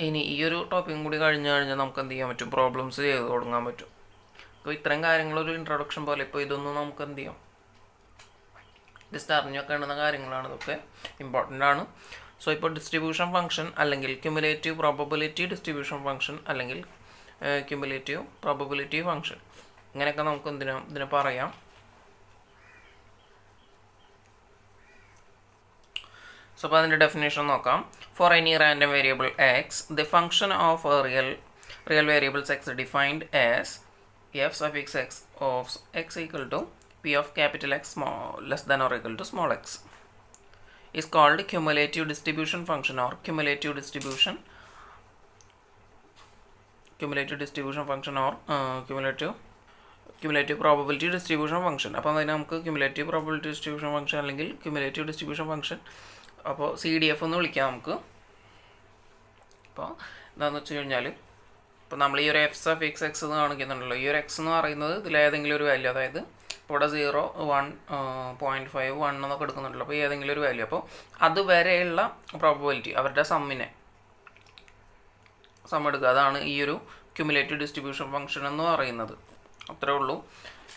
ഇനി ഈ ഒരു ടോപ്പിക്കും കൂടി കഴിഞ്ഞാൽ നമുക്ക് എന്ത് ചെയ്യാൻ പറ്റും? പ്രോബ്ലംസ് ചെയ്ത് തുടങ്ങാൻ പറ്റും. അപ്പോൾ ഇത്രയും കാര്യങ്ങളൊരു ഇൻട്രൊഡക്ഷൻ പോലെ, ഇപ്പോൾ ഇതൊന്നും നമുക്ക് എന്ത് ചെയ്യാം? ജസ്റ്റ് അറിഞ്ഞു വെക്കേണ്ടുന്ന കാര്യങ്ങളാണ്, ഇതൊക്കെ ഇമ്പോർട്ടൻ്റ് ആണ്. സോ ഇപ്പോൾ ഡിസ്ട്രിബ്യൂഷൻ ഫംഗ്ഷൻ അല്ലെങ്കിൽ ക്യുമുലേറ്റീവ് പ്രോബബിലിറ്റി ഡിസ്ട്രിബ്യൂഷൻ ഫംഗ്ഷൻ അല്ലെങ്കിൽ ക്യുമുലേറ്റീവ് പ്രോബബിലിറ്റി ഫംഗ്ഷൻ, ഇങ്ങനെയൊക്കെ നമുക്ക് ഇതിനെ പറയാം. സോ അപ്പോൾ അതിൻ്റെ ഡെഫിനേഷൻ നോക്കാം. For any random variable X, the function of real variables X defined as f(x) of x = p of capital X less than or equal to small x is called cumulative distribution function or cumulative distribution function or cumulative probability distribution function. അപ്പോൾ അതിന് നമുക്ക് cumulative probability distribution function അല്ലെങ്കിൽ cumulative distribution function അപ്പോൾ CDF എന്ന് വിളിക്കാം നമുക്ക്. അപ്പോൾ എന്താണെന്ന് വെച്ച് കഴിഞ്ഞാൽ ഇപ്പോൾ നമ്മൾ ഈ ഒരു f(x) എന്ന് കാണിക്കുന്നുണ്ടല്ലോ, ഈ ഒരു x എന്ന് പറയുന്നത് ഇതിലേതെങ്കിലും ഒരു വാല്യൂ, അതായത് ഇപ്പോൾ ഇവിടെ 0, 1, 0.5, 1 എന്നൊക്കെ എടുക്കുന്നുണ്ടല്ലോ. അപ്പോൾ ഏതെങ്കിലും ഒരു വാല്യൂ, അപ്പോൾ അതുവരെയുള്ള പ്രോബബിലിറ്റി അവരുടെ സം എടുക്കുക, അതാണ് ഈ ഒരു ക്യുമുലേറ്റീവ് ഡിസ്ട്രിബ്യൂഷൻ ഫംഗ്ഷൻ എന്ന് പറയുന്നത്. അത്രേ ഉള്ളൂ.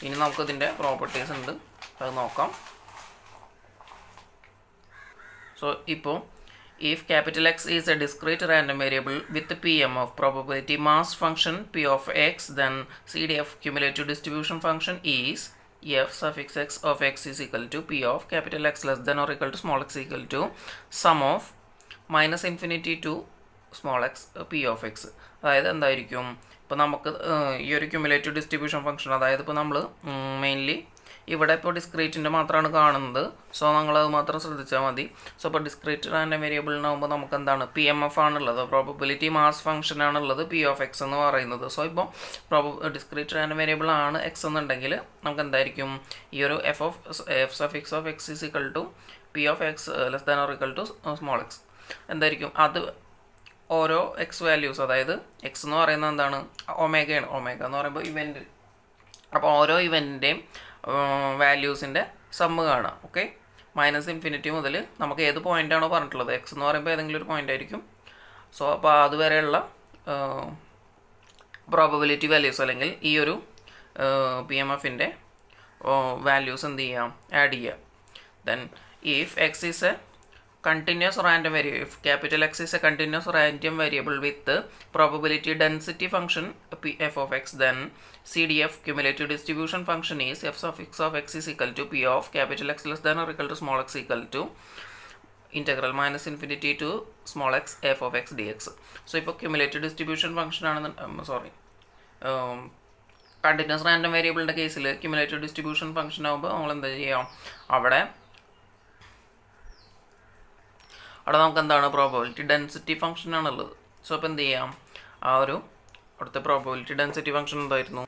ഇനി നമുക്കിതിൻ്റെ പ്രോപ്പർട്ടീസ് ഉണ്ട്, അത് നോക്കാം. സോ ഇപ്പോൾ if capital X is a discrete random variable with Pm of probability mass function P of X, then CDF cumulative distribution function is f(x) of X is equal to P of capital X less than or equal to small x equal to sum of -infinity to small x P of X. അതായത് എന്തായിരിക്കും? ഇപ്പോൾ നമുക്ക് ഈ ഒരു cumulative distribution function, അതായത് ഇപ്പോൾ നമ്മൾ mainly ഇവിടെ ഇപ്പോൾ ഡിസ്ക്രീറ്റിൻ്റെ മാത്രമാണ് കാണുന്നത്. സോ നമ്മളത് മാത്രം ശ്രദ്ധിച്ചാൽ മതി. സോ ഇപ്പോൾ ഡിസ്ക്രീറ്റ് റാൻഡം വേരിയബിളിനാകുമ്പോൾ നമുക്ക് എന്താണ്? PMF ആണുള്ളത്, പ്രോബബിലിറ്റി മാസ് ഫംഗ്ഷൻ ആണുള്ളത് P of X എന്ന് പറയുന്നത്. സോ ഇപ്പോൾ ഡിസ്ക്രീറ്റ് റാൻഡം വേരിയബിൾ ആണ് X എന്നുണ്ടെങ്കിൽ നമുക്ക് എന്തായിരിക്കും? ഈ ഒരു f(x) of X is equal to P of X less than or equal to small x എന്തായിരിക്കും? അത് ഓരോ X വാല്യൂസ്, അതായത് X എന്ന് പറയുന്നത് എന്താണ്? ഒമേഗയാണ്. ഒമേഗ എന്ന് പറയുമ്പോൾ ഇവൻ്റ്, അപ്പോൾ ഓരോ ഇവൻറ്റിൻ്റെയും വാല്യൂസിൻ്റെ സമ്മ് കാണാം. ഓക്കെ, -∞ മുതൽ നമുക്ക് ഏത് പോയിൻ്റാണോ പറഞ്ഞിട്ടുള്ളത്, എക്സ് എന്ന് പറയുമ്പോൾ ഏതെങ്കിലും ഒരു പോയിൻ്റ് ആയിരിക്കും. സോ അപ്പോൾ അതുവരെയുള്ള പ്രോബബിലിറ്റി വാല്യൂസ് അല്ലെങ്കിൽ ഈ ഒരു PMFൻ്റെ വാല്യൂസ് എന്ത് ചെയ്യാം, ആഡ് ചെയ്യാം. Then if x is A continuous random variable, if capital X is a continuous random variable with the probability density function f of x, then CDF cumulative distribution function is f of x is equal to p of capital X less than or equal to small x equal to integral -∞ to small x f of x dx. So ഇപ്പോൾ cumulative distribution function ആണെന്ന് continuous random വേരിയബിളിൻ്റെ കേസിൽ cumulative distribution function ആകുമ്പോൾ നമ്മൾ എന്താ ചെയ്യാം, അവിടെ നമുക്ക് എന്താണ് പ്രോബബിലിറ്റി ഡെൻസിറ്റി ഫംഗ്ഷൻ ആണുള്ളത്. സോ അപ്പോൾ എന്ത് ചെയ്യാം, ആ ഒരു അവിടുത്തെ പ്രോബബിലിറ്റി ഡെൻസിറ്റി ഫംഗ്ഷൻ എന്തായിരുന്നു,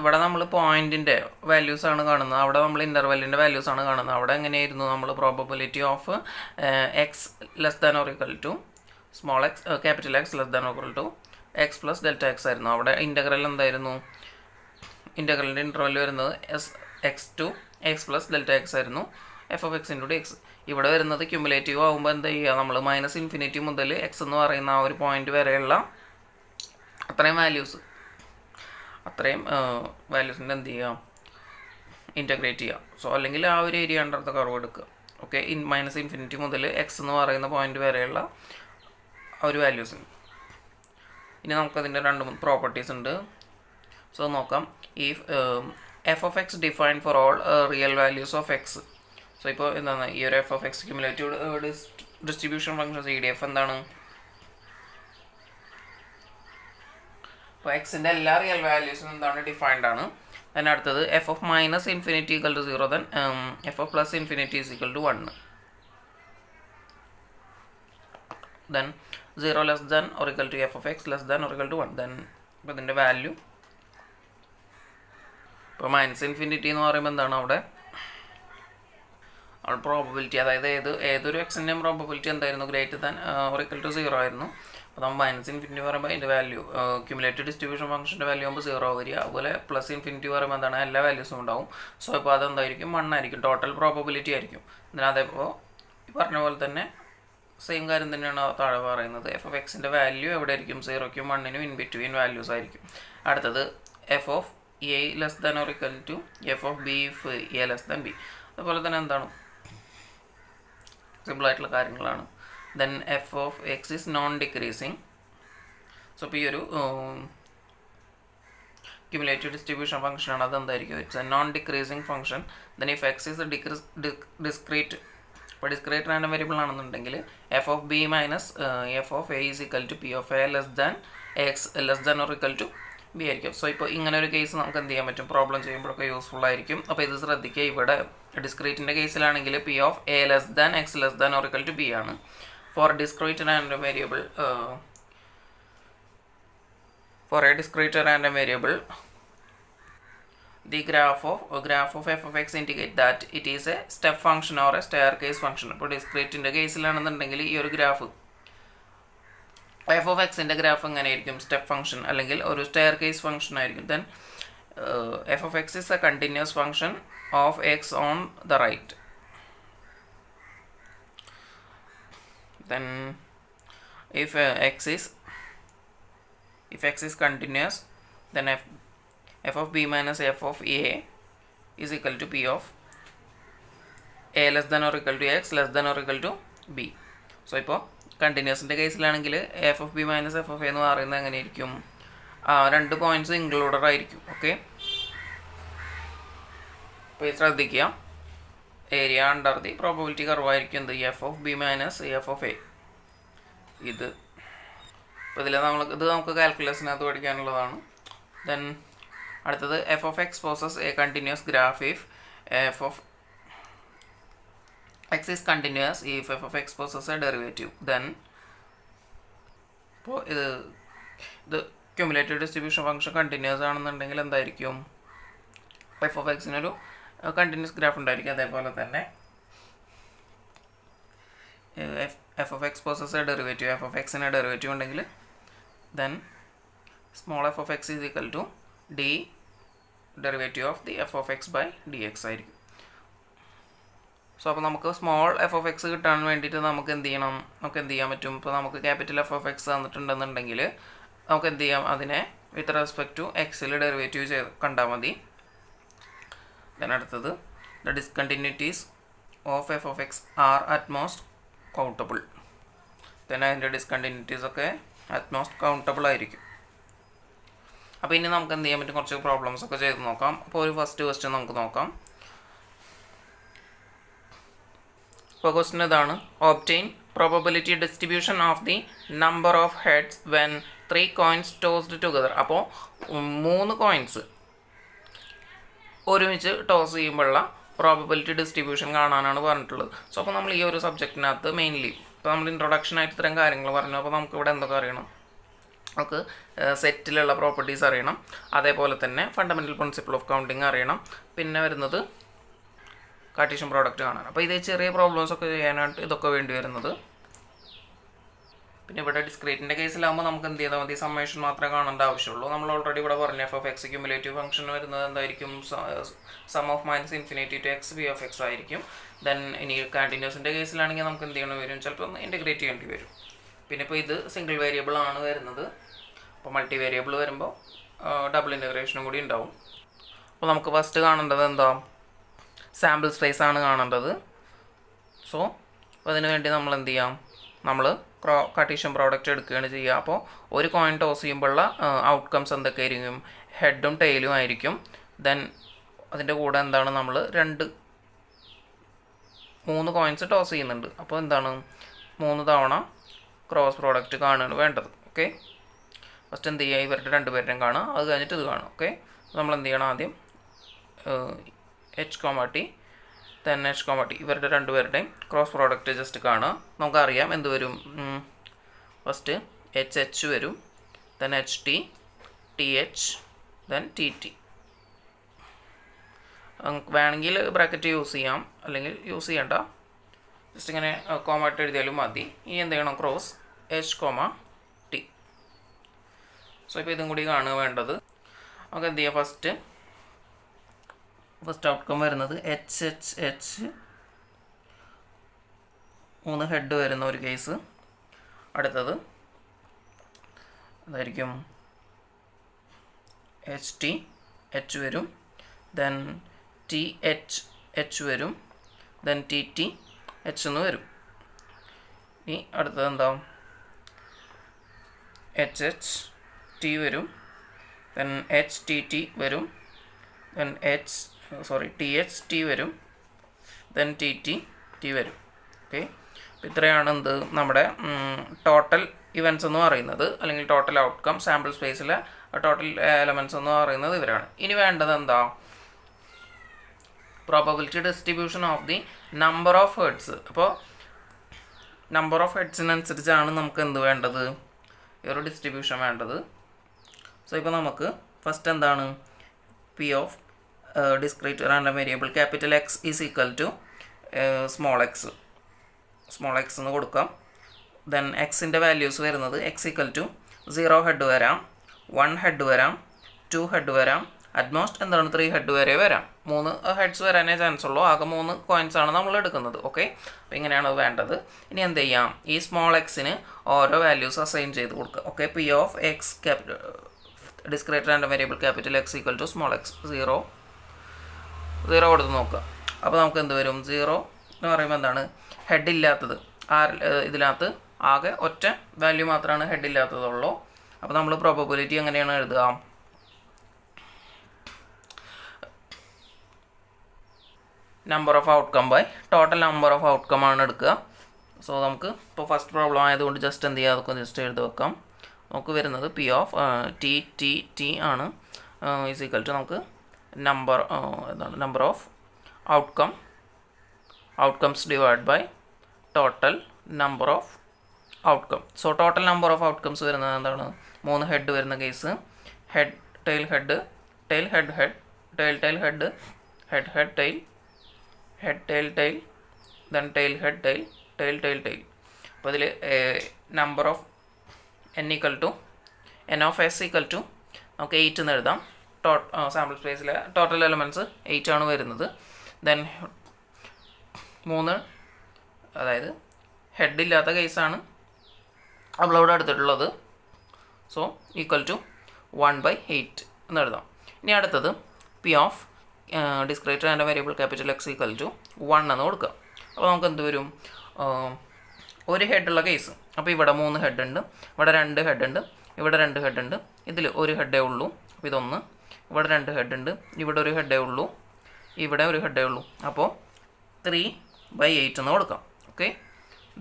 ഇവിടെ നമ്മൾ പോയിന്റിൻ്റെ വാല്യൂസ് ആണ് കാണുന്നത്, അവിടെ നമ്മൾ ഇൻ്റർവെല്ലിൻ്റെ വാല്യൂസ് ആണ് കാണുന്നത്. അവിടെ എങ്ങനെയായിരുന്നു, നമ്മൾ probability of X less than or equal to small x capital x less than or equal to x plus delta x ആയിരുന്നു. അവിടെ ഇൻ്റഗ്രൽ എന്തായിരുന്നു, ഇൻ്റഗ്രലിൻ്റെ ഇൻ്റർവെൽ വരുന്നത് x to x plus delta x ആയിരുന്നു, f of x into d x. ഇവിടെ വരുന്നത് cumulative ആകുമ്പോൾ എന്താ ചെയ്യുക, നമ്മൾ -∞ മുതൽ എക്സ് എന്ന് പറയുന്ന ആ ഒരു പോയിന്റ് വരെയുള്ള അത്രയും വാല്യൂസിൻ്റെ എന്ത് ചെയ്യുക, ഇൻറ്റഗ്രേറ്റ് ചെയ്യുക. സോ അല്ലെങ്കിൽ ആ ഒരു ഏരിയ അണ്ടർ ദ കർവ് എടുക്കുക. ഓക്കെ, -∞ മുതൽ എക്സ് എന്ന് പറയുന്ന പോയിന്റ് വരെയുള്ള ആ ഒരു വാല്യൂസിന്. ഇനി നമുക്കതിൻ്റെ 2-3 പ്രോപ്പർട്ടീസ് ഉണ്ട്. സോ നോക്കാം. ഈ F of X defined for all real values of X. So ഇപ്പോൾ എന്താണ് ഈ ഒരു F of X cumulative distribution function CDF എന്താണ്, ഇപ്പോൾ എക്സിൻ്റെ എല്ലാ റിയൽ വാല്യൂസും എന്താണ് ഡിഫൈൻഡ് ആണ്. അതിന് അടുത്തത് F of -∞ equal to 0, then F of +∞ is equal to 1, then 0 less than or equal to F of X less than or equal to 1. Then ഇപ്പോൾ ഇതിൻ്റെ വാല്യൂ ഇപ്പോൾ -∞ എന്ന് പറയുമ്പോൾ എന്താണ് അവിടെ പ്രോബബിലിറ്റി, അതായത് ഏതൊരു എക്സിൻ്റെയും പ്രോബബിലിറ്റി എന്തായിരുന്നു, greater than or equal to 0 ആയിരുന്നു. അപ്പോൾ നമ്മൾ -∞ പറയുമ്പോൾ അതിൻ്റെ വാല്യൂ ക്യുമുലേറ്റീവ് ഡിസ്ട്രിബ്യൂഷൻ ഫംഗ്ഷൻ്റെ വാല്യൂ ആകുമ്പോൾ 0 വരിക. അതുപോലെ +∞ പറയുമ്പോൾ എന്താണ്, എല്ലാ വാല്യൂസും ഉണ്ടാവും. സോ ഇപ്പോൾ അതെന്തായിരിക്കും, 1 ആയിരിക്കും, ടോട്ടൽ പ്രോബബിലിറ്റി ആയിരിക്കും. എന്നാൽ അതേപോലെ ഈ പറഞ്ഞ പോലെ തന്നെ സെയിം കാര്യം തന്നെയാണ് താഴെ പറയുന്നത്. എഫ് ഓഫ് എക്സിൻ്റെ വാല്യൂ എവിടെ ആയിരിക്കും, 0ക്കും 1നും ഇൻ ബിറ്റ്വീൻ വാല്യൂസ് ആയിരിക്കും. അടുത്തത് F of A less than or equal to F of b if a less than b. അതുപോലെ തന്നെ എന്താണ്, സിമ്പിളായിട്ടുള്ള കാര്യങ്ങളാണ്. Then F of x is non decreasing. So ഇപ്പോൾ ഈ ഒരു ക്യുമുലേറ്റീവ് ഡിസ്ട്രിബ്യൂഷൻ ഫംഗ്ഷനാണ്, അതെന്തായിരിക്കും, it's a non decreasing function. Then if x is discrete, ഇപ്പോൾ ഡിസ്ക്രീറ്റ് റാൻഡം വേരിയബിൾ ആണെന്നുണ്ടെങ്കിൽ f of b minus f of a is equal to P of A less than X less than or equal to B ആയിരിക്കും. So ഇപ്പോൾ ഇങ്ങനെ ഒരു case നമുക്ക് എന്ത് ചെയ്യാൻ പറ്റും, പ്രോബ്ലം ചെയ്യുമ്പോഴൊക്കെ യൂസ്ഫുൾ ആയിരിക്കും. അപ്പോൾ ഇത് ശ്രദ്ധിക്കുക, ഇവിടെ ഡിസ്ക്രീറ്റിൻ്റെ കേസിലാണെങ്കിൽ p of A less than X less than or equal to b ആണ്. For discrete random variable the graph of f of x indicate that it is a step function or a staircase function. ഇപ്പോൾ ഡിസ്ക്രീറ്റിൻ്റെ കേസിലാണെന്നുണ്ടെങ്കിൽ ഈ ഒരു graph F of എക്സിൻ്റെ graph എങ്ങനെയായിരിക്കും, step function അല്ലെങ്കിൽ ഒരു staircase function ആയിരിക്കും. Then F of X is a continuous function of X on the right. Then if x is continuous, then f of b minus f of a is equal to p of a less than or equal to x less than or equal to b. So ഇപ്പോൾ കണ്ടിന്യൂസിൻ്റെ കേസിലാണെങ്കിൽ f of b minus f of a എന്ന് പറയുന്നത് എങ്ങനെയായിരിക്കും, 2 points included ആയിരിക്കും. Okay, അപ്പോൾ ഇത് ശ്രദ്ധിക്കുക, area under the probability curve ആയിരിക്കും എന്ത്, F of b minus f of A. ഇത് അപ്പോൾ നമുക്ക് കാൽക്കുലേഷനകത്ത് പഠിക്കാനുള്ളതാണ്. ദെൻ അടുത്തത് F of x possess a continuous graph if F of x is continuous if F of x possess A derivative. Then ഇപ്പോൾ ഇത് cumulative distribution function continuous ആണെന്നുണ്ടെങ്കിൽ എന്തായിരിക്കും, F of എക്സിനൊരു continuous graph ഉണ്ടായിരിക്കും. അതേപോലെ തന്നെ F of x possess A derivative, F of എക്സിന് derivative ഉണ്ടെങ്കിൽ, then small f of x is equal to d f of x. Then F of x possess a continuous graph, F of എക്സിന് derivative ഉണ്ടെങ്കിൽ, then small f of x is equal to 1. Then അടുത്തത് F of x possess a continuous graph, F of എക്സിന് derivative ഉണ്ടെങ്കിൽ, then derivative of the f of x by d x ആയിരിക്കും. So അപ്പോൾ നമുക്ക് small f of X കിട്ടാൻ വേണ്ടിയിട്ട് നമുക്ക് എന്ത് ചെയ്യണം, നമുക്ക് എന്ത് ചെയ്യാൻ പറ്റും, ഇപ്പോൾ നമുക്ക് ക്യാപിറ്റൽ എഫ് ഓഫ് എക്സ് തന്നിട്ടുണ്ടെന്നുണ്ടെങ്കിൽ നമുക്ക് എന്ത് ചെയ്യാം, അതിനെ വിത്ത് റെസ്പെക്ട് ടു എക്സിൽ ഡെറിവേറ്റീവ് ചെയ്ത് കണ്ടാൽ മതി. അടുത്തത് the discontinuities of F of X are at most countable. അതിൻ്റെ ഡിസ്കണ്ടിന്യൂറ്റീസ് ഒക്കെ അറ്റ് മോസ്റ്റ് കൗണ്ടബിൾ ആയിരിക്കും. അപ്പോൾ ഇനി നമുക്ക് എന്ത് ചെയ്യാൻ പറ്റും, കുറച്ച് പ്രോബ്ലംസ് ഒക്കെ ചെയ്ത് നോക്കാം. അപ്പോൾ ഒരു ഫസ്റ്റ് ക്വസ്റ്റ്യൻ നമുക്ക് നോക്കാം. അപ്പോൾ ക്വസ്റ്റ്യൻ ഇതാണ്, obtain probability distribution of the number of heads when 3 coins tossed together. അപ്പോൾ 3 coins ഒരുമിച്ച് ടോസ് ചെയ്യുമ്പോഴുള്ള പ്രോബബിലിറ്റി ഡിസ്ട്രിബ്യൂഷൻ കാണാനാണ് പറഞ്ഞിട്ടുള്ളത്. സോ അപ്പോൾ നമ്മൾ ഈ ഒരു സബ്ജക്റ്റിനകത്ത് മെയിൻലി ഇപ്പോൾ നമ്മൾ ഇൻട്രൊഡക്ഷനായിട്ട് ഇത്രയും കാര്യങ്ങൾ പറഞ്ഞു. അപ്പോൾ നമുക്ക് ഇവിടെ എന്തൊക്കെ അറിയണം, നമുക്ക് സെറ്റിലുള്ള പ്രോപ്പർട്ടീസ് അറിയണം, അതേപോലെ തന്നെ ഫണ്ടമെൻ്റൽ പ്രിൻസിപ്പിൾ ഓഫ് കൗണ്ടിങ് അറിയണം, പിന്നെ വരുന്നത് കാർട്ടീഷ്യൻ പ്രോഡക്റ്റ് കാണാൻ. അപ്പോൾ ഇത് ചെറിയ പ്രോബ്ലംസ് ഒക്കെ ചെയ്യാനായിട്ട് ഇതൊക്കെ വേണ്ടി വരുന്നത്. പിന്നെ ഇവിടെ ഡിസ്ക്രീറ്റിൻ്റെ കേസിലാകുമ്പോൾ നമുക്ക് എന്ത് ചെയ്താൽ മതി, സമ്മേഷൻ മാത്രമേ കാണേണ്ട ആവശ്യമുള്ളൂ. നമ്മൾ ഓൾറെഡി ഇവിടെ പറഞ്ഞു F of X cumulative function വരുന്നത് എന്തായിരിക്കും, sum of minus infinity to X B of X ആയിരിക്കും. ദെൻ ഇനി കണ്ടിന്യൂസിൻ്റെ കേസിലാണെങ്കിൽ നമുക്ക് എന്ത് ചെയ്യണം വരും, ചിലപ്പോൾ ഒന്ന് ഇൻറ്റഗ്രേറ്റ് ചെയ്യേണ്ടി വരും. പിന്നെ ഇപ്പോൾ ഇത് സിംഗിൾ വേരിയബിൾ ആണ് വരുന്നത്. അപ്പോൾ മൾട്ടി വേരിയബിൾ വരുമ്പോൾ ഡബിൾ ഇൻറ്റഗ്രേഷനും കൂടി ഉണ്ടാവും. അപ്പോൾ നമുക്ക് ഫസ്റ്റ് കാണേണ്ടത് എന്താ, സാമ്പിൾ സ്പേസ് ആണ് കാണേണ്ടത്. സോ അതിന് വേണ്ടി നമ്മൾ എന്ത് ചെയ്യാം, നമ്മൾ കാർട്ടീഷ്യൻ പ്രോഡക്റ്റ് എടുക്കുകയാണ് ചെയ്യുക. അപ്പോൾ ഒരു കോയിൻ ടോസ് ചെയ്യുമ്പോഴുള്ള ഔട്ട്കംസ് എന്തൊക്കെയായിരിക്കും, ഹെഡും ടെയിലും ആയിരിക്കും. ദെൻ അതിൻ്റെ കൂടെ എന്താണ്, നമ്മൾ 3 കോയിൻസ് ടോസ് ചെയ്യുന്നുണ്ട്. അപ്പോൾ എന്താണ്, 3 തവണ ക്രോസ് പ്രോഡക്റ്റ് കാണുകയാണ് വേണ്ടത്. ഓക്കെ, ഫസ്റ്റ് എന്ത് ചെയ്യുക, ഇവരുടെ 2 പേരുടെയും കാണുക, അത് കഴിഞ്ഞിട്ട് ഇത് കാണും. ഓക്കെ, നമ്മൾ എന്ത് ചെയ്യണം, ആദ്യം H comma T then H comma T ഇവരുടെ 2 പേരുടെയും ക്രോസ് പ്രോഡക്റ്റ് ജസ്റ്റ് കാണുക. നമുക്കറിയാം എന്ത് വരും, ഫസ്റ്റ് എച്ച് എച്ച് വരും, then H T T H then T T. വേണമെങ്കിൽ ബ്രാക്കറ്റ് യൂസ് ചെയ്യാം, അല്ലെങ്കിൽ യൂസ് ചെയ്യണ്ട, ജസ്റ്റ് ഇങ്ങനെ കോമ ഇട്ട് എഴുതിയാലും മതി. ഇനി എന്ത് ചെയ്യണം, cross H comma T. So ഇപ്പോൾ ഇതും കൂടി കാണുക വേണ്ടത്. നമുക്ക് എന്ത് ചെയ്യാം, ഫസ്റ്റ് ഔട്ട്കം വരുന്നത് എച്ച് എച്ച് എച്ച് 3 ഹെഡ് വരുന്ന ഒരു കേസ്. അടുത്തത് എന്തായിരിക്കും, എച്ച് ടി എച്ച് വരും, ദെൻ ടി എച്ച് എച്ച് വരും, ദെൻ ടി ടി എച്ച് എന്ന് വരും. ഇനി അടുത്തത് എന്താ, എച്ച് എച്ച് ടി വരും, ദെൻ എച്ച് ടി ടി വരും, ദെൻ ടി എച്ച് ടി വരും, ദെൻ ടി ടി ടി വരും. ഓക്കെ, അപ്പോൾ ഇത്രയാണ് എന്ത് നമ്മുടെ ടോട്ടൽ ഇവൻറ്റ്സ് എന്ന് പറയുന്നത്, അല്ലെങ്കിൽ ടോട്ടൽ ഔട്ട്കം സാമ്പിൾ സ്പേസിലെ ടോട്ടൽ എലമെൻറ്റ്സ് എന്ന് പറയുന്നത് ഇവരാണ്. ഇനി വേണ്ടത് എന്താ, probability distribution of the number of heads. അപ്പോൾ നമ്പർ ഓഫ് ഹെഡ്സിനനുസരിച്ചാണ് നമുക്ക് എന്ത് വേണ്ടത്, ഈ ഒരു ഡിസ്ട്രിബ്യൂഷൻ വേണ്ടത്. സോ ഇപ്പോൾ നമുക്ക് ഫസ്റ്റ് എന്താണ്, P of discrete random variable capital X is equal to small X എന്ന് കൊടുക്കാം. ദെൻ എക്സിൻ്റെ വാല്യൂസ് വരുന്നത് എക്സ് ഈക്വൽ ടു 0 ഹെഡ് വരാം, 1 ഹെഡ് വരാം, 2 ഹെഡ് വരാം, അറ്റ്മോസ്റ്റ് എന്താണ് 3 ഹെഡ് വരെ വരാം. 3 ഹെഡ്സ് വരാനേ ചാൻസ് ഉള്ളൂ, ആകെ 3 കോയിൻസ് ആണ് നമ്മൾ എടുക്കുന്നത്. ഓക്കെ, അപ്പോൾ ഇങ്ങനെയാണ് വേണ്ടത്. ഇനി എന്ത് ചെയ്യാം, ഈ സ്മോൾ എക്സിന് ഓരോ വാല്യൂസ് അസൈൻ ചെയ്ത് കൊടുക്കുക. Okay, P of X discrete random variable capital X equal to small X 0 കൊടുത്ത് നോക്കുക. അപ്പോൾ നമുക്ക് എന്ത് വരും, 0 എന്ന് പറയുമ്പോൾ എന്താണ്, ഹെഡ് ഇല്ലാത്തത്. ഇതിനകത്ത് ആകെ ഒറ്റ വാല്യൂ മാത്രമാണ് ഹെഡ് ഇല്ലാത്തതുള്ളൂ. അപ്പോൾ നമ്മൾ പ്രോബബിലിറ്റി എങ്ങനെയാണ് എഴുതുക, number of outcome by total number of outcome ആണ് എടുക്കുക. സോ നമുക്ക് ഇപ്പോൾ ഫസ്റ്റ് പ്രോബ്ലം ആയതുകൊണ്ട് ജസ്റ്റ് എന്ത് ചെയ്യുക, അതൊക്കെ ജസ്റ്റ് എഴുതി വെക്കാം. നമുക്ക് വരുന്നത് P of T T T ആണ് ഈസ് ഈക്വൽ ടു നമുക്ക് number of outcomes divide by total number of outcome. So total number of outcomes വരുന്നത് എന്താണ്, 3 ഹെഡ് വരുന്ന case, head tail head tail head head tail tail head head head tail head tail tail then tail head tail tail tail tail. അപ്പോൾ ഇതിൽ number of n equal to n of s equal to നമുക്ക് 8 എന്ന് എഴുതാം. Sample സ്പേസിലെ total elements 8 ആണ് വരുന്നത്. Then 3 അതായത് head ഇല്ലാത്ത കേസാണ് നമ്മളവിടെ എടുത്തിട്ടുള്ളത്. സോ ഈക്വൽ ടു 1/8 എന്ന് എഴുതാം. ഇനി അടുത്തത് P of discrete random variable capital X equal to 1 എന്ന് കൊടുക്കുക. അപ്പോൾ നമുക്ക് എന്ത് വരും, ഒരു ഹെഡുള്ള കേസ്. അപ്പോൾ ഇവിടെ 3 ഹെഡ് ഉണ്ട്, ഇവിടെ 2 ഹെഡ് ഉണ്ട്, ഇവിടെ 2 ഹെഡ് ഉണ്ട്, ഇതിൽ ഒരു ഹെഡേ ഉള്ളൂ. അപ്പോൾ ഇതൊന്ന്, ഇവിടെ 2 ഹെഡ് ഉണ്ട്, ഇവിടെ ഒരു ഹെഡേ ഉള്ളൂ, ഇവിടെ ഒരു ഹെഡേ ഉള്ളൂ. അപ്പോൾ 3/8 എന്ന് കൊടുക്കാം. Okay.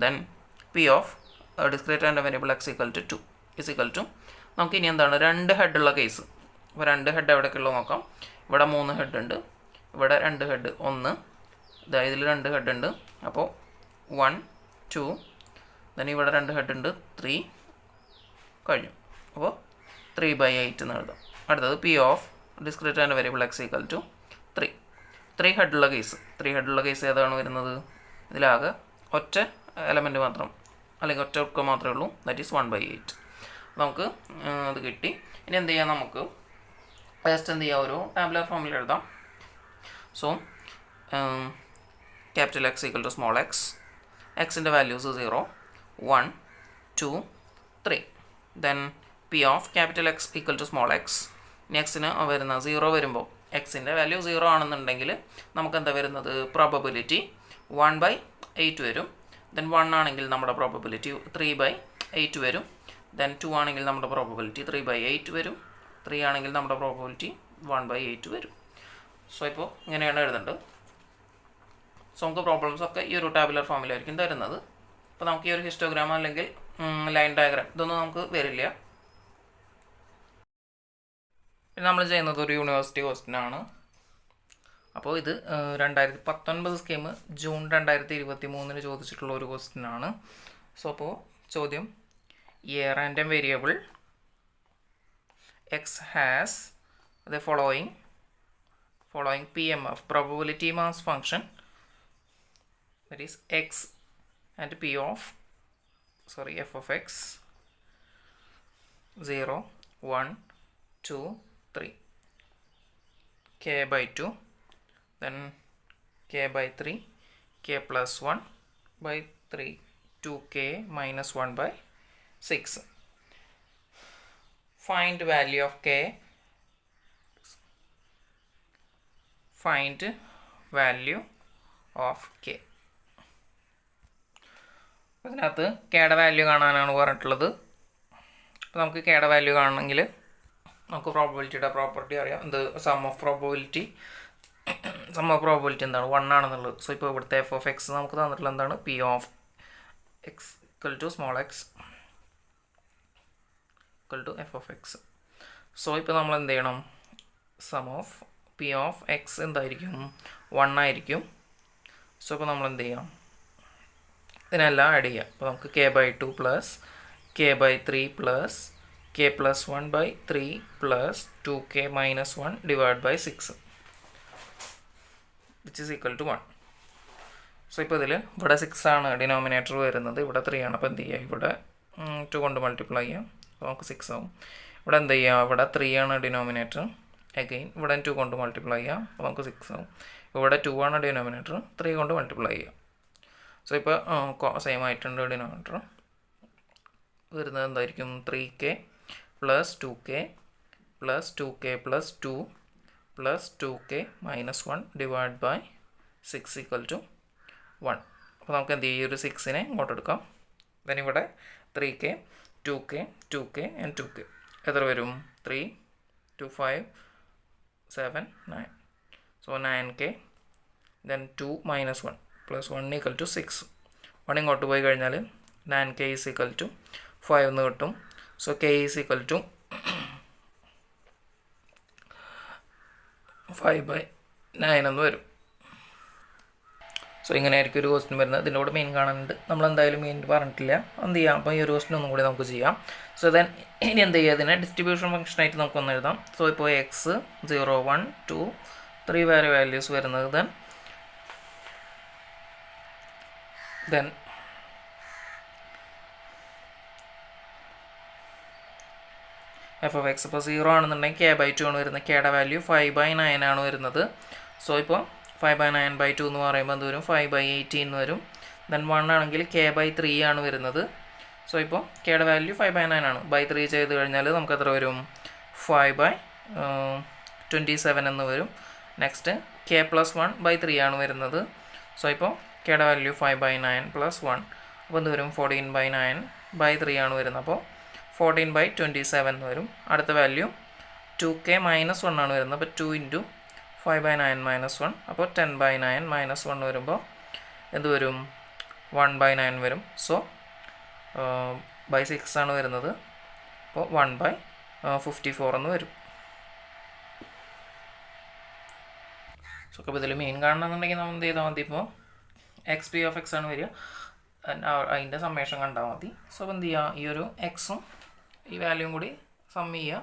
Then P of discrete random variable X equal to 2 is equal to, നമുക്ക് ഇനി എന്താണ് 2 ഹെഡുള്ള കേസ്. അപ്പോൾ 2 ഹെഡ് എവിടേക്കുള്ളത് നോക്കാം. ഇവിടെ 3 ഹെഡ് ഉണ്ട്, ഇവിടെ 2 ഹെഡ്, 1, ഇതിൽ 2 ഹെഡ് ഉണ്ട്. അപ്പോൾ 1 2, ദെൻ ഇവിടെ 2 ഹെഡ് ഉണ്ട്, 3 കഴിഞ്ഞു. അപ്പോൾ 3/8 എന്ന് എഴുതാം. അടുത്തത് P of discrete random variable X equal to 3 ഹെഡുള്ള കേസ്. 3 ഹെഡുള്ള കേസ് ഏതാണ് വരുന്നത്, ഇതിലാകെ ഒറ്റ എലമെൻറ്റ് മാത്രം അല്ലെങ്കിൽ ഒറ്റ ഔട്ട്കം മാത്രമേ ഉള്ളൂ, ദാറ്റ് ഈസ് 1/8. നമുക്ക് അത് കിട്ടി. ഇനി എന്ത് ചെയ്യാം, നമുക്ക് ജസ്റ്റ് എന്ത് ചെയ്യാം, ഒരു ടാബുലർ ഫോമിൽ എഴുതാം. So capital X equal to small x, എക്സിൻ്റെ values 0 1 2 3. Then P of capital X equal to small x. ഇനി എക്സിന് വരുന്ന 0 വരുമ്പോൾ എക്സിൻ്റെ വാല്യൂ 0 ആണെന്നുണ്ടെങ്കിൽ നമുക്ക് എന്താ വരുന്നത്, പ്രോബബിലിറ്റി 1/8 വരും. ദെൻ 1 ആണെങ്കിൽ നമ്മുടെ പ്രോബബിലിറ്റി 3/8 വരും. ദെൻ 2 ആണെങ്കിൽ നമ്മുടെ പ്രോബബിലിറ്റി 3/8 വരും. 3 ആണെങ്കിൽ നമ്മുടെ പ്രോബബിലിറ്റി 1/8 വരും. സോ ഇപ്പോൾ ഇങ്ങനെയാണ് എഴുതേണ്ടത്. സോ നമുക്ക് പ്രോബ്ലംസ് ഒക്കെ ഈ ഒരു ടാബുലർ ഫോമിലായിരിക്കും തരുന്നത്. അപ്പോൾ നമുക്ക് ഈ ഒരു ഹിസ്റ്റോഗ്രാം അല്ലെങ്കിൽ ലൈൻ ഡയഗ്രാം ഇതൊന്നും നമുക്ക് വരില്ല. പിന്നെ നമ്മൾ ചെയ്യുന്നത് ഒരു യൂണിവേഴ്സിറ്റി ക്വസ്റ്റ്യൻ ആണ്. അപ്പോൾ ഇത് 2019 സ്കീം ജൂൺ 2023 ചോദിച്ചിട്ടുള്ള ഒരു ക്വസ്റ്റ്യൻ ആണ്. സോ അപ്പോൾ ചോദ്യം, A random variable X has the following PMF probability mass function, that is x and p of f of x 0 1 2 3, k by 2, then k by 3, k plus 1 by 3, 2k minus 1 by 6. Find value of k. Find value of k. അതിനകത്ത് കെയുടെ value കാണാനാണ് പറഞ്ഞിട്ടുള്ളത്. അപ്പോൾ നമുക്ക് കെയുടെ value കാണണമെങ്കിൽ നമുക്ക് പ്രോബബിലിറ്റിയുടെ property അറിയാം. എന്ത്, സം ഓഫ് പ്രോബബിലിറ്റി എന്താണ്, 1 ആണെന്നുള്ളത്. സോ ഇപ്പോൾ ഇവിടുത്തെ എഫ് ഓഫ് എക്സ് നമുക്ക് തന്നിട്ടുള്ള എന്താണ്, P of X equal to small X equal to F of X. So ഇപ്പോൾ നമ്മൾ എന്ത് ചെയ്യണം, sum of P of X എന്തായിരിക്കും, 1 ആയിരിക്കും. സോ ഇപ്പോൾ നമ്മൾ എന്ത് ചെയ്യാം, ഇതിനെല്ലാം ആഡ് ചെയ്യാം. അപ്പോൾ നമുക്ക് k by 2 plus k by 3 plus k plus 1 by 3 plus 2k minus 1 divided by 6, which is equal to 1. So ഇപ്പോൾ ഇതിൽ ഇവിടെ 6 ആണ് ഡിനോമിനേറ്റർ വരുന്നത്, ഇവിടെ 3 ആണ്. അപ്പോൾ എന്ത് ചെയ്യുക, ഇവിടെ 2 കൊണ്ട് മൾട്ടിപ്ലൈ ചെയ്യാം. അപ്പോൾ നമുക്ക് 6 ആവും. ഇവിടെ എന്ത് ചെയ്യുക, ഇവിടെ 3 ആണ് ഡിനോമിനേറ്റർ, അഗെയിൻ ഇവിടെ 2 കൊണ്ട് മൾട്ടിപ്ലൈ ചെയ്യാം. അപ്പോൾ നമുക്ക് 6 ആവും. ഇവിടെ 2 ആണ് ഡിനോമിനേറ്റർ, 3 കൊണ്ട് മൾട്ടിപ്ലൈ ചെയ്യാം. സോ ഇപ്പോൾ സെയിം ആയിട്ടുണ്ട്. ഡിനോമിനേറ്റർ വരുന്നത് എന്തായിരിക്കും, 3k plus 2k plus 2k plus 2 plus 2k minus 1 divided by 6 equal to 1. അപ്പോൾ നമുക്ക് എന്ത് ചെയ്യും, ഈ ഒരു 6നെ ഇങ്ങോട്ട് എടുക്കാം. then ഇവിടെ 3k 2k 2k and 2k എത്ര വരും, 3 2 5 7 9. so 9k then 2 minus 1 plus 1 equal to 6. 1 ഇങ്ങോട്ട് പോയി കഴിഞ്ഞാൽ 9k is equal to 5 എന്ന് കിട്ടും. So k is equal to 5/9 എന്ന് വരും. സോ ഇങ്ങനെ ആയിരിക്കും ഒരു ക്വസ്റ്റ്യൻ വരുന്നത്. ഇതിൻ്റെ കൂടെ മെയിൻ കാണാനുണ്ട്, നമ്മൾ എന്തായാലും മെയിൻ പറഞ്ഞിട്ടില്ല. എന്ത് ചെയ്യാം, അപ്പോൾ ഈ ഒരു ക്വസ്റ്റ്യൻ ഒന്നും കൂടി നമുക്ക് ചെയ്യാം. സോ ദെൻ ഇനി എന്ത് ചെയ്യുക, ഇതിനെ ഡിസ്ട്രിബ്യൂഷൻ ഫംഗ്ഷനായിട്ട് നമുക്കൊന്ന് എഴുതാം. സോ ഇപ്പോൾ എക്സ് 0 1 2 3 വേറെ വാല്യൂസ് വരുന്നത്. ദെൻ എഫ് ഓഫ് എക്സ് ഇപ്പോൾ 0 ആണെന്നുണ്ടെങ്കിൽ k/2 ആണ് വരുന്നത്. കെയുടെ വാല്യൂ 5/9 ആണ് വരുന്നത്. സോ ഇപ്പോൾ 5/9/2 എന്ന് പറയുമ്പോൾ എന്ത് വരും? 5/18 എന്ന് വരും. ദെൻ 1 ആണെങ്കിൽ k/3 ആണ് വരുന്നത്. സോ ഇപ്പോൾ കെയുടെ വാല്യൂ 5/9 ആണ്. ബൈ 3 ചെയ്ത് കഴിഞ്ഞാൽ നമുക്ക് എത്ര വരും? 5/27 എന്ന് വരും. നെക്സ്റ്റ് k+1/3 ആണ് വരുന്നത്. സോ ഇപ്പോൾ കെയുടെ വാല്യൂ 5/9 + 1 അപ്പോൾ എന്ത് വരും? 14/9/3 ആണ് വരുന്നത്. അപ്പോൾ 14/27 എന്ന് വരും. അടുത്ത വാല്യൂ 2k - 1 ആണ് വരുന്നത്. അപ്പോൾ 2 × 5/9 - 1 അപ്പോൾ 10/9 - 1 വരുമ്പോൾ എന്ത് വരും? 1/9 വരും. സോ /6 ആണ് വരുന്നത്. അപ്പോൾ 1/54 എന്ന് വരും. സോ അപ്പോൾ ഇതിൽ മെയിൻ കാണണമെന്നുണ്ടെങ്കിൽ നമ്മൾ എന്ത് ചെയ്താൽ മതി? ഇപ്പോൾ xp(x) ആണ് വരിക. അതിൻ്റെ സമ്മേഷൻ കണ്ടാൽ മതി. സോ അപ്പോൾ എന്ത് ചെയ്യുക? ഈ ഒരു എക്സും ഈ വാല്യൂയും കൂടി സം ചെയ്യുക.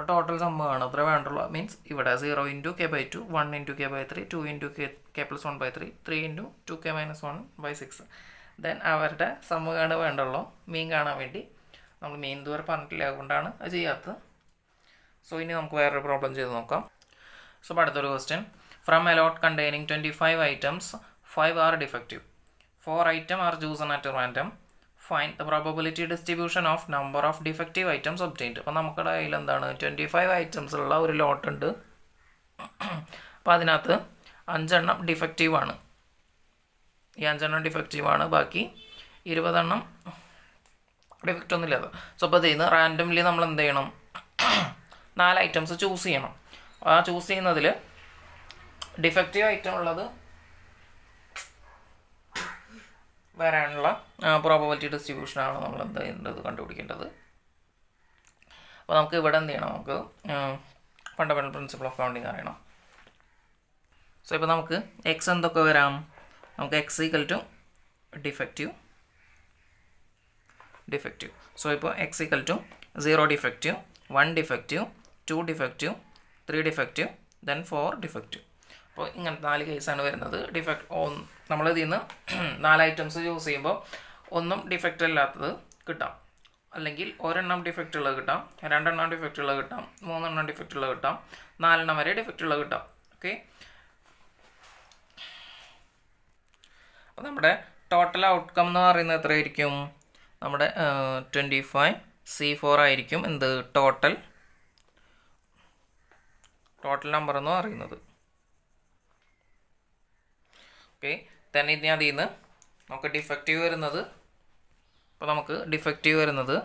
ടോട്ടൽ സമ്മ് ആണ് അത്ര വേണ്ടുള്ളൂ. മീൻസ് ഇവിടെ 0 × k/2, 1 × k/3, 2 × k+1/3, 3 × 2k - 1/6. Then അവരുടെ സമ്മ് ആണ് വേണ്ടുള്ളൂ. മീൻ കാണാൻ വേണ്ടി നമ്മൾ മെയിൻ ഇതുവരെ പറഞ്ഞിട്ടില്ല, അതുകൊണ്ടാണ് അത് ചെയ്യാത്തത്. സോ ഇനി നമുക്ക് വേറൊരു പ്രോബ്ലം ചെയ്ത് നോക്കാം. സോ അടുത്തൊരു question. From a lot containing 25 items, 5 are defective. 4 items are chosen at random. Find the probability distribution of number of defective items obtained. അപ്പോൾ നമുക്കിടെ കയ്യിൽ എന്താണ്? 25 items ഉള്ള ഒരു ലോട്ട് ഉണ്ട്. അപ്പോൾ അതിനകത്ത് 5 എണ്ണം ഡിഫക്റ്റീവ് ആണ്. ഈ 5 എണ്ണം ഡിഫക്റ്റീവ് ആണ്. ബാക്കി 20 എണ്ണം ഡിഫക്റ്റ് ഒന്നും ഇല്ലാതെ. സോ അപ്പോൾ ഇതിൽ നിന്ന് റാൻഡംലി നമ്മൾ എന്ത് ചെയ്യണം? 4 ഐറ്റംസ് ചൂസ് ചെയ്യണം. ആ ചൂസ് ചെയ്യുന്നതിൽ ഡിഫക്റ്റീവ് ഐറ്റം ഉള്ളത് വരാനുള്ള പ്രോബബിലിറ്റി ഡിസ്ട്രിബ്യൂഷനാണ് നമ്മൾ എന്ത് ചെയ്യേണ്ടത്? കണ്ടുപിടിക്കേണ്ടത്. അപ്പോൾ നമുക്ക് ഇവിടെ എന്ത് ചെയ്യണം? നമുക്ക് ഫണ്ടമെൻ്റൽ പ്രിൻസിപ്പിൾ ഓഫ് കൗണ്ടിങ് അറിയണം. സോ ഇപ്പോൾ നമുക്ക് എക്സ് എന്തൊക്കെ വരാം? നമുക്ക് എക്സ് = ഡിഫക്റ്റീവ്. സോ ഇപ്പോൾ X = 0 defective, 1 defective, 2 defective, 3 defective, then 4 defective. അപ്പോൾ ഇങ്ങനത്തെ 4 കേസാണ് വരുന്നത്. നമ്മൾ ഇതിൽ നിന്ന് 4 ഐറ്റംസ് ചൂസ് ചെയ്യുമ്പോൾ ഒന്നും ഡിഫക്റ്റ് അല്ലാത്തത് കിട്ടാം, അല്ലെങ്കിൽ ഒരെണ്ണം ഡിഫക്റ്റ് ഉള്ളത് കിട്ടാം, 2 എണ്ണം ഡിഫക്റ്റ് ഉള്ളത് കിട്ടാം, 3 എണ്ണം ഡിഫക്റ്റ് ഉള്ളത് കിട്ടാം, 4 എണ്ണം വരെ ഡിഫക്റ്റ് ഉള്ളത് കിട്ടാം. ഓക്കെ. അപ്പോൾ നമ്മുടെ ടോട്ടൽ ഔട്ട്കം എന്ന് പറയുന്നത് എത്രയായിരിക്കും? നമ്മുടെ 25C4 ആയിരിക്കും എന്ത്? ടോട്ടൽ നമ്പർ എന്ന് പറയുന്നത്. ഓക്കെ. തന്നെ ഇനി അതിൽ നിന്ന് നമുക്ക് ഡിഫക്റ്റീവ് വരുന്നത്, അപ്പോൾ നമുക്ക് ഡിഫക്റ്റീവ് വരുന്നത്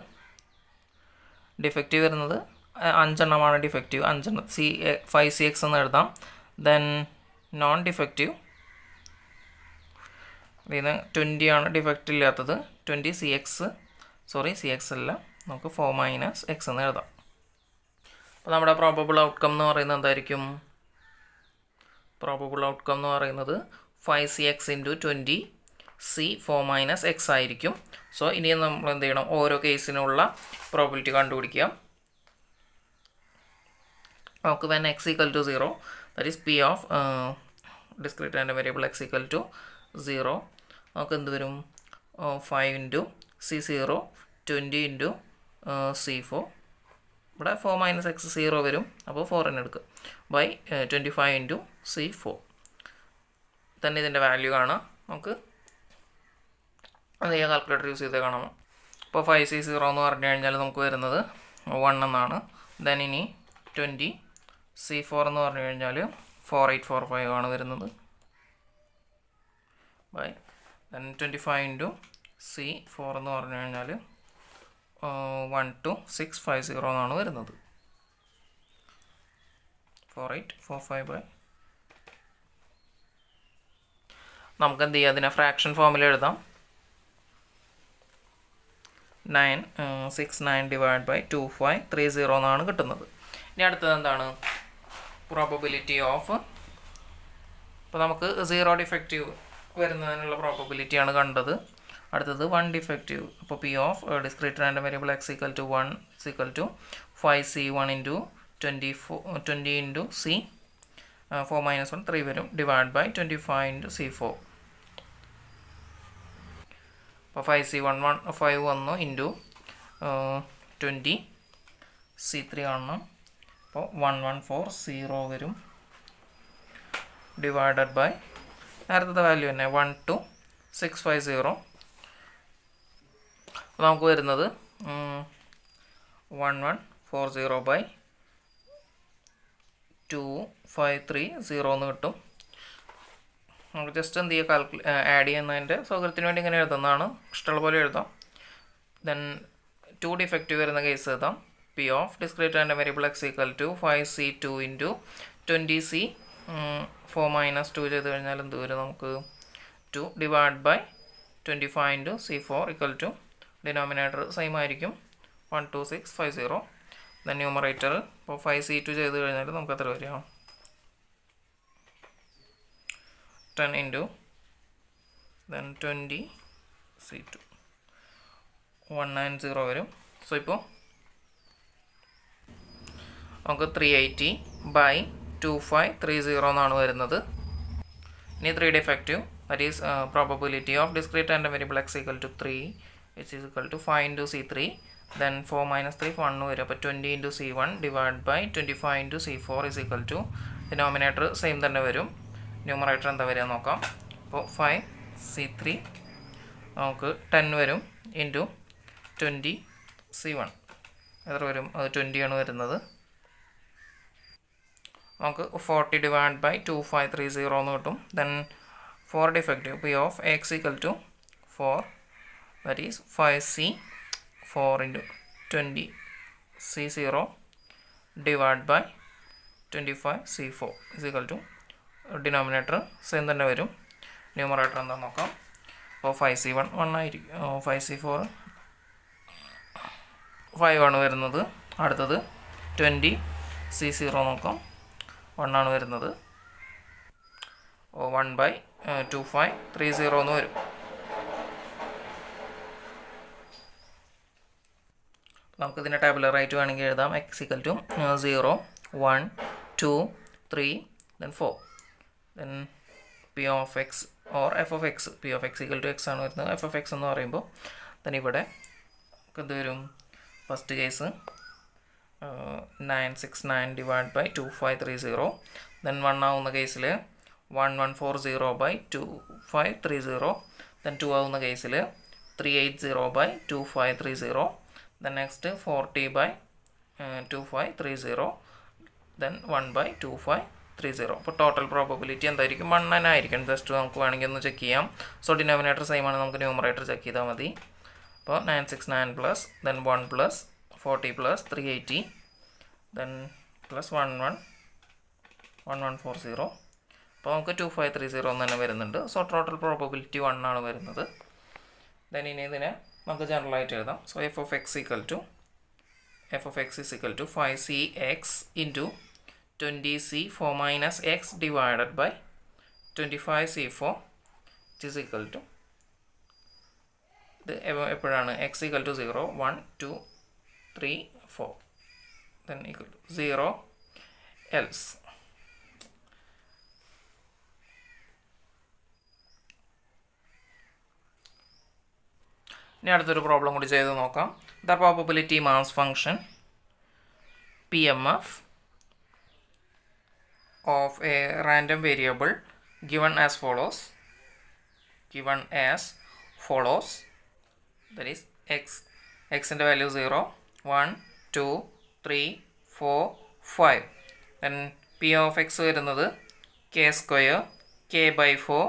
5 എണ്ണമാണ് ഡിഫക്റ്റീവ്. 5 എണ്ണം 5CX എന്ന് എഴുതാം. ദെൻ നോൺ ഡിഫക്റ്റീവ് ഇതിൽ നിന്ന് 20 ആണ് ഡിഫക്റ്റ് ഇല്ലാത്തത്. 20CX അല്ല, നമുക്ക് 4 - X എന്ന് എഴുതാം. അപ്പോൾ നമ്മുടെ പ്രോബബിൾ ഔട്ട്കം എന്ന് പറയുന്നത് എന്തായിരിക്കും? പ്രോബബിൾ ഔട്ട്കം എന്ന് പറയുന്നത് 5CX × 20C 4 - X ആയിരിക്കും. സോ ഇനി നമ്മൾ എന്ത് ചെയ്യണം? ഓരോ കേസിനുള്ള പ്രോബിലിറ്റി കണ്ടുപിടിക്കുക. നമുക്ക് when x = 0, that is P of discrete random variable x = 0, നമുക്ക് എന്ത് വരും? 5 × C0, 20 × C4. ഇവിടെ 4 - X 0 വരും. അപ്പോൾ 4 തന്നെ എടുക്കുക. By 25 × C4. തന്നെ ഇതിൻ്റെ വാല്യൂ കാണാം. നമുക്ക് അത് ചെയ്യാൻ കാൽക്കുലേറ്റർ യൂസ് ചെയ്ത് കാണാം. അപ്പോൾ 5C0 എന്ന് പറഞ്ഞു കഴിഞ്ഞാൽ നമുക്ക് വരുന്നത് 1 എന്നാണ്. ദെൻ ഇനി 20C4 എന്ന് പറഞ്ഞു കഴിഞ്ഞാൽ 4845 ആണ് വരുന്നത്. ബൈ ദെൻ 25 × C4 എന്ന് പറഞ്ഞു കഴിഞ്ഞാൽ 12650 എന്നാണ് വരുന്നത്. 4845 നമുക്ക് എന്ത് ചെയ്യാം? അതിനെ ഫ്രാക്ഷൻ ഫോമിൽ എഴുതാം. 969 / 2530 എന്നാണ് കിട്ടുന്നത്. ഇനി അടുത്തത് എന്താണ്? Probability of. അപ്പോൾ നമുക്ക് 0 ഡിഫക്റ്റീവ് വരുന്നതിനുള്ള പ്രോബബിലിറ്റിയാണ് കണ്ടത്. അടുത്തത് 1 ഡിഫക്റ്റീവ്. അപ്പോൾ P of discrete random variable x = 1 = 5C1 × 20 × C 4 - 1 3 വരും. Divide by 25 × C4. അപ്പോൾ 5C1 5 വന്നു ഇൻറ്റു 20 C3 കാണണം. അപ്പോൾ 1140 വരും ഡിവൈഡഡ് ബൈ നേരത്തെ വാല്യൂ തന്നെ 12650. നമുക്ക് വരുന്നത് 1140 ബൈ 2530 എന്ന് കിട്ടും. നമുക്ക് ജസ്റ്റ് എന്ത് ചെയ്യുക, ആഡ് ചെയ്യുന്നതിൻ്റെ സൗകര്യത്തിന് വേണ്ടി ഇങ്ങനെ എഴുതുന്നതാണ്. ഇഷ്ടമുള്ള പോലെ എഴുതാം. ദെൻ 2 ഡിഫക്റ്റീവ് വരുന്ന കേസ് എഴുതാം. P of discrete random variable x equal to 5C2 into 20C 4 minus 2 ചെയ്ത് കഴിഞ്ഞാൽ എന്ത് വരും നമുക്ക് 2 divide by 25 into C4 equal to denominator same ആയിരിക്കും 12650. ദെൻ ന്യൂമറേറ്റർ ഇപ്പോൾ 5C2 ചെയ്ത് കഴിഞ്ഞാൽ നമുക്ക് എത്ര വരിക 10 into then 20C2 190 വരും. സോ ഇപ്പോൾ നമുക്ക് 380 ബൈ 2530 എന്നാണ് വരുന്നത്. ഇനി 3 defective, that is probability of discrete random variable x equal to 3 which is equal to 5 into C3 then 4 minus 3 1 വരും. അപ്പോൾ 20 into C1 divide by 25 into C4 is equal to denominator same തന്നെ വരും. Numerator എന്താ വരിക നോക്കാം. അപ്പോൾ 5C3 നമുക്ക് 10 വരും ഇൻറ്റു 20C1 എത്ര വരും, അത് 20 ആണ് വരുന്നത്. നമുക്ക് 40 ഡിവൈഡ് ബൈ 2530 എന്ന് കിട്ടും. Then 4 defective P of x equal to 4 that is 5C4 into 20C0 divided by 25C4 is equal to denominator same തന്നെ വരും. ന്യൂമറേറ്റർ എന്താ നോക്കാം. അപ്പോൾ 5C1 1 ആയിരിക്കും, 5C4 5 ആണ് വരുന്നത്. അടുത്തത് 20C0 നോക്കാം, 1 ആണ് വരുന്നത്. 1 ബൈ 2530 എന്ന് വരും. നമുക്കിതിനെ ടാബുലറായിട്ട് വേണമെങ്കിൽ എഴുതാം. x equal to 0 1 2 3 then 4 then P of x or f of x. P of x equal to x ആണ് വരുന്നത്. f of x എന്ന് പറയുമ്പോൾ then ഇവിടെ എന്ത് വരും, first case 969 divide by 2530. then 1 ആവുന്ന കേസിൽ 1140 ബൈ 2530. then 2 ആവുന്ന കേസിൽ 380 by 2530. then next 40 by 2530 then 1 by 2530. അപ്പോൾ ടോട്ടൽ പ്രോബബിലിറ്റി എന്തായിരിക്കും 1 തന്നെ ആയിരിക്കും. ജസ്റ്റ് നമുക്ക് വേണമെങ്കിൽ ഒന്ന് ചെക്ക് ചെയ്യാം. സോ ഡിനോമിനേറ്റർ സെയിം ആണ്, നമുക്ക് ന്യൂമറേറ്റർ ചെക്ക് ചെയ്താൽ മതി. അപ്പോൾ 969 plus then 1 plus 40 plus 380 then plus 1140. അപ്പോൾ നമുക്ക് 2530 എന്ന് തന്നെ വരുന്നുണ്ട്. സോ ടോട്ടൽ പ്രോബബിലിറ്റി 1 ആണ് വരുന്നത്. ദെൻ ഇനി ഇതിനെ നമുക്ക് ജനറലായിട്ട് എഴുതാം. So f of x is equal to 5cx into 20c4 minus x divided by 25c4 which is equal to ഇത് എപ്പോഴാണ് x equal to 0 1 2 3 4 then equal to 0 else. ഇനി അടുത്തൊരു പ്രോബ്ലം കൂടി ചെയ്ത് നോക്കാം. The probability mass function PMF of a random variable given as follows that is x ൻ്റെ value 0 1 2 3 4 5 then P of x വരുന്നത് k square k by 4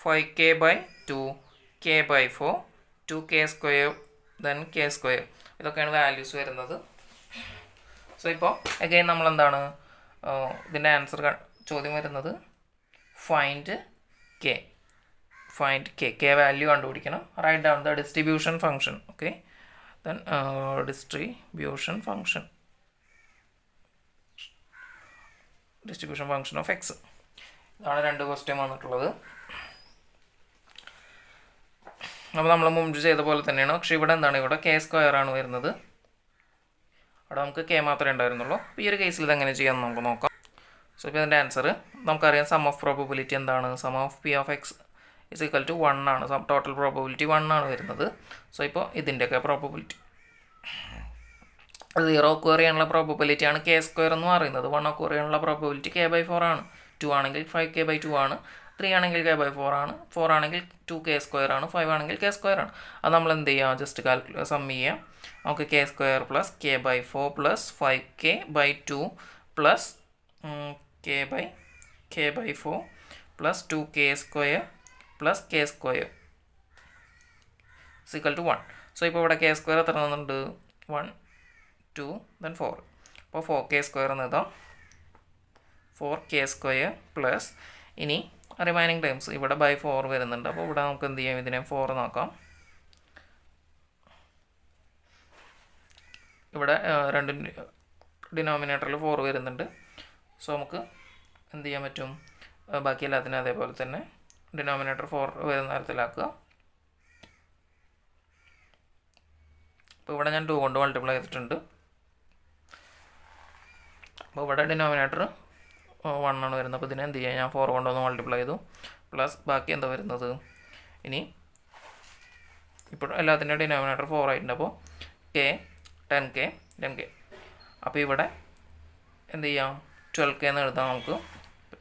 5k by 2 k by 4 2k square then k square ഇതൊക്കെയാണ് values വരുന്നത്. So ഇപ്പോൾ again നമ്മളെന്താണ് ഇതിൻ്റെ answer ചോദ്യം വരുന്നത് find k value കണ്ടുപിടിക്കണം. Write down the distribution function. Okay, then distribution function of x. ഇതാണ് 2 question വന്നിട്ടുള്ളത്. അപ്പോൾ നമ്മൾ മുമ്പ് ചെയ്ത പോലെ തന്നെയാണ്, പക്ഷേ ഇവിടെ എന്താണ്, ഇവിടെ k സ്ക്വയർ ആണ് വരുന്നത്. അവിടെ നമുക്ക് k മാത്രമേ ഉണ്ടായിരുന്നുള്ളൂ. അപ്പോൾ ഈ ഒരു കേസിൽ ഇതെങ്ങനെ ചെയ്യാമെന്ന് നമുക്ക് നോക്കാം. സോ ഇപ്പോൾ ഇതിൻ്റെ ആൻസർ നമുക്കറിയാം. സം ഓഫ് പ്രോബബിലിറ്റി എന്താണ്, sum of P of x is equal to 1 ആണ്. ടോട്ടൽ പ്രോബബിലിറ്റി 1 ആണ് വരുന്നത്. സോ ഇപ്പോൾ ഇതിൻ്റെയൊക്കെ പ്രോബബിലിറ്റി 0 ഒക്വയർ ചെയ്യാനുള്ള പ്രോബബിലിറ്റി ആണ് കെ സ്ക്വയർ എന്ന് പറയുന്നത്. 1 ഒക്വയർ ചെയ്യാനുള്ള പ്രോബബിലിറ്റി k/4 ആണ്. 2 ആണെങ്കിൽ 5k/2 ആണ്. 3 ആണെങ്കിൽ k/4 ആണ്. 4 ആണെങ്കിൽ 2k സ്ക്വയർ ആണ്. 5 ആണെങ്കിൽ k സ്ക്വയർ ആണ്. അത് നമ്മൾ എന്ത് ചെയ്യുക, ജസ്റ്റ് സം ചെയ്യുക. നമുക്ക് k square plus k/4 plus 5k/2 plus k/4 plus 2k square plus k square = 1. So ഇപ്പോൾ ഇവിടെ k സ്ക്വയർ എത്ര തന്നിട്ടുണ്ട്? 1 2 then 4. അപ്പോൾ 4k സ്ക്വയർ എന്ന് എഴുതാം. 4k സ്ക്വയർ പ്ലസ് ഇനി റിമൈനിങ് ടൈംസ് ഇവിടെ ബൈ 4 വരുന്നുണ്ട്. അപ്പോൾ ഇവിടെ നമുക്ക് എന്ത് ചെയ്യാം, ഇതിനെ 4 നോക്കാം. ഇവിടെ രണ്ട് ഡിനോമിനേറ്ററിൽ 4 വരുന്നുണ്ട്. സോ നമുക്ക് എന്ത് ചെയ്യാൻ പറ്റും, ബാക്കി എല്ലാത്തിനും അതേപോലെ തന്നെ ഡിനോമിനേറ്റർ 4 വരുന്ന തരത്തിലാക്കുക. അപ്പോൾ ഇവിടെ ഞാൻ 2 കൊണ്ട് മൾട്ടിപ്ലൈ ചെയ്തിട്ടുണ്ട്. അപ്പോൾ ഇവിടെ ഡിനോമിനേറ്റർ 1 ആണ് വരുന്നത്. അപ്പോൾ ഇതിനെ എന്ത് ചെയ്യുക, ഞാൻ 4 കൊണ്ടൊന്ന് മൾട്ടിപ്ലൈ ചെയ്തു. പ്ലസ് ബാക്കി എന്താ വരുന്നത്, ഇനി ഇപ്പോൾ എല്ലാത്തിൻ്റെ ഡിനോമിനേറ്റർ 4 ആയിട്ടുണ്ട്. അപ്പോൾ k 10k. അപ്പോൾ ഇവിടെ എന്ത് ചെയ്യാം, 12k എന്ന് എഴുതാം. നമുക്ക്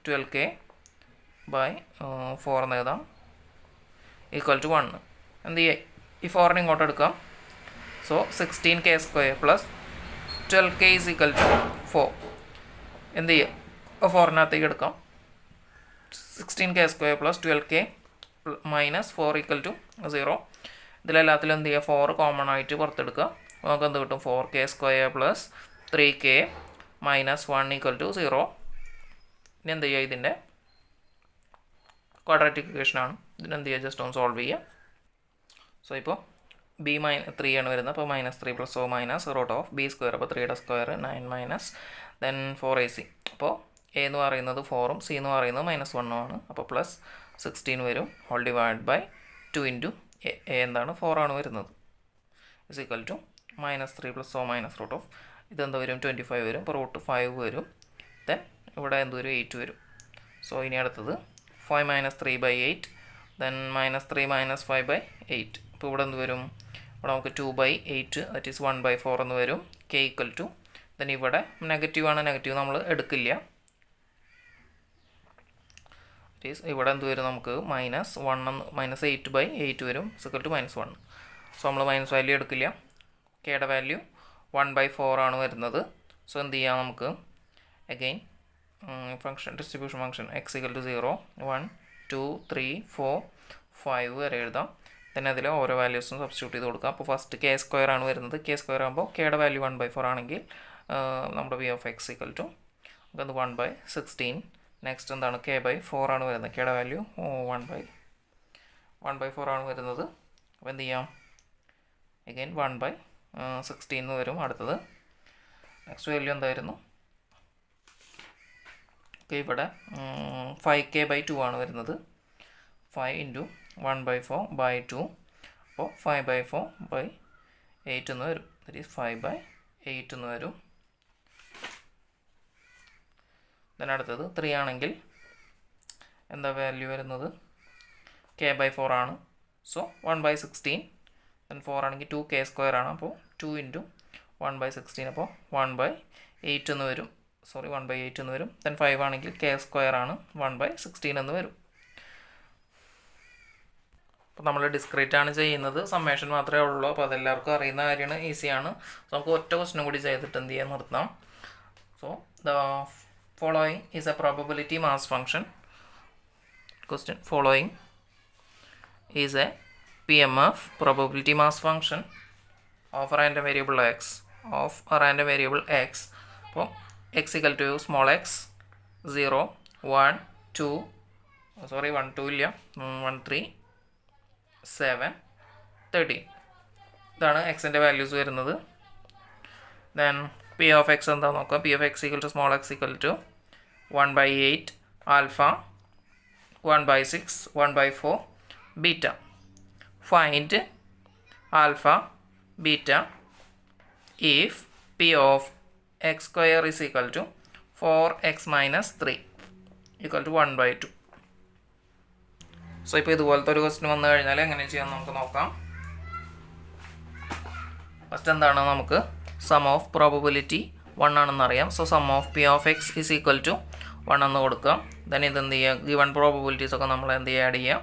12k/4 എന്ന് എഴുതാം = 1. എന്ത് ചെയ്യുക, ഈ 4 ഇങ്ങോട്ട് എടുക്കാം. So 16k square plus 12k = 4. എന്ത് ചെയ്യുക, 4-നകത്തേക്ക് എടുക്കാം. 16k square plus 12k minus 4 = 0. ഇതിലെല്ലാത്തിലും എന്ത് ചെയ്യുക, 4 കോമൺ ആയിട്ട് പുറത്തെടുക്കുക. നമുക്ക് എന്ത് കിട്ടും, 4k square plus 3k minus 1 = 0. ഇനി എന്ത് ചെയ്യുക, ഇതിൻ്റെ ക്വാഡ്രാറ്റിക് ഇക്വേഷനാണ്. ഇതിനെന്ത് ചെയ്യുക, ജസ്റ്റ് ഒന്ന് സോൾവ് ചെയ്യുക. സോ ഇപ്പോൾ b-3 ആണ് വരുന്നത്. അപ്പോൾ -3 + o മൈനസ് √b². അപ്പോൾ 3യുടെ സ്ക്വയർ 9 മൈനസ് ദെൻ 4ac. അപ്പോൾ a എന്ന് പറയുന്നത് 4ഉം c എന്ന് പറയുന്നത് -1ഉം ആണ്. അപ്പോൾ പ്ലസ് 16 വരും. ഹോൾ ഡിവൈഡ് ബൈ 2 × a എന്താണ്, 4 ആണ് വരുന്നത്. = -3 + o മൈനസ് ഇതെന്താ വരും, 25 വരും. അപ്പോൾ √5 വരും. ദെൻ ഇവിടെ എന്ത് വരും, 8 വരും. സോ ഇനി അടുത്തത് 5 - 3/8 ദെൻ -3 - 5/8. ഇപ്പോൾ ഇവിടെ എന്ത് വരും, ഇവിടെ നമുക്ക് 2/8 ദറ്റ് ഈസ് 1/4 എന്ന് വരും. k = ദെൻ ഇവിടെ നെഗറ്റീവാണ്, നെഗറ്റീവ് നമ്മൾ എടുക്കില്ല. ഇവിടെ എന്ത് വരും, നമുക്ക് -8/8 വരും =-1. സോ നമ്മൾ മൈനസ് വാല്യൂ എടുക്കില്ല. കെയുടെ വാല്യൂ 1/4 ആണ് വരുന്നത്. സോ എന്ത് ചെയ്യാം, നമുക്ക് again function distribution function x = 0 1 2 3 4 5 വരെ എഴുതാം. തന്നെ അതിൽ ഓരോ വാല്യൂസും സബ്സ്റ്റിറ്റ്യൂട്ട് ചെയ്ത് കൊടുക്കാം. അപ്പോൾ ഫസ്റ്റ് k സ്ക്വയർ ആണ് വരുന്നത്. k സ്ക്വയർ ആകുമ്പോൾ കെയുടെ വാല്യൂ 1/4 ആണെങ്കിൽ നമ്മുടെ v(x) = അത് 1/16. നെക്സ്റ്റ് എന്താണ്, k/4 ആണ് വരുന്നത്. കെയുടെ വാല്യൂ 1/4 ആണ് വരുന്നത്. അപ്പോൾ എന്ത് ചെയ്യാം, അഗെയിൻ 1/16 എന്ന് വരും. അടുത്തത് നെക്സ്റ്റ് വാല്യൂ എന്തായിരുന്നു, ഇവിടെ 5k/2 ആണ് വരുന്നത്. 5 × 1/4/2. അപ്പോൾ 5/4/8 എന്ന് വരും. ദറ്റ് ഈസ് 5/8 എന്ന് വരും. ദെൻ അടുത്തത് 3 ആണെങ്കിൽ എന്താ വാല്യൂ വരുന്നത്, k/4 ആണ്. സോ 1/16. ദെൻ 4 ആണെങ്കിൽ 2k സ്ക്വയർ ആണ്. അപ്പോൾ 2 × 1/16. അപ്പോൾ 1/8 എന്ന് വരും. 1/8 എന്ന് വരും. ദെൻ 5 ആണെങ്കിൽ k സ്ക്വയർ ആണ്. 1/16 എന്ന് വരും. അപ്പോൾ നമ്മൾ ഡിസ്ക്രീറ്റ് ആണ് ചെയ്യുന്നത്, സമ്മേഷൻ മാത്രമേ ഉള്ളൂ. അപ്പോൾ അതെല്ലാവർക്കും അറിയുന്ന കാര്യമാണ്, ഈസിയാണ്. സോ നമുക്ക് ഒറ്റ ക്വസ്റ്റനും കൂടി ചെയ്തിട്ട് എന്ത് ചെയ്യാൻ നിർത്താം. So the following is A probability mass function. Question, following is A PMF probability mass function of a random variable x അപ്പോൾ x = small x 0 1 2 1 2 ഇല്ല 1 3 7 13. ഇതാണ് എക്സിൻ്റെ വാല്യൂസ് വരുന്നത്. ദെൻ p(x) എന്താ നോക്കാം. p(x) = small x = 1/8 alpha 1/6 1/4 beta. Find alpha beta if p of x square is equal to 4x minus 3 equal to 1/2. So ഇപ്പോൾ ഇതുപോലത്തെ ഒരു ക്വസ്റ്റ്യൻ വന്നു കഴിഞ്ഞാൽ എങ്ങനെ ചെയ്യാൻ നമുക്ക് നോക്കാം. ഫസ്റ്റ് എന്താണ്, നമുക്ക് സം ഓഫ് പ്രോബബിലിറ്റി 1 ആണെന്നറിയാം. So sum of P of X is equal to 1 എന്ന് കൊടുക്കാം. ദെൻ ഇത് എന്ത് ചെയ്യുക, ഗിവൺ പ്രോബബിലിറ്റീസ് ഒക്കെ നമ്മൾ എന്ത് ചെയ്യുക, ആഡ് ചെയ്യുക.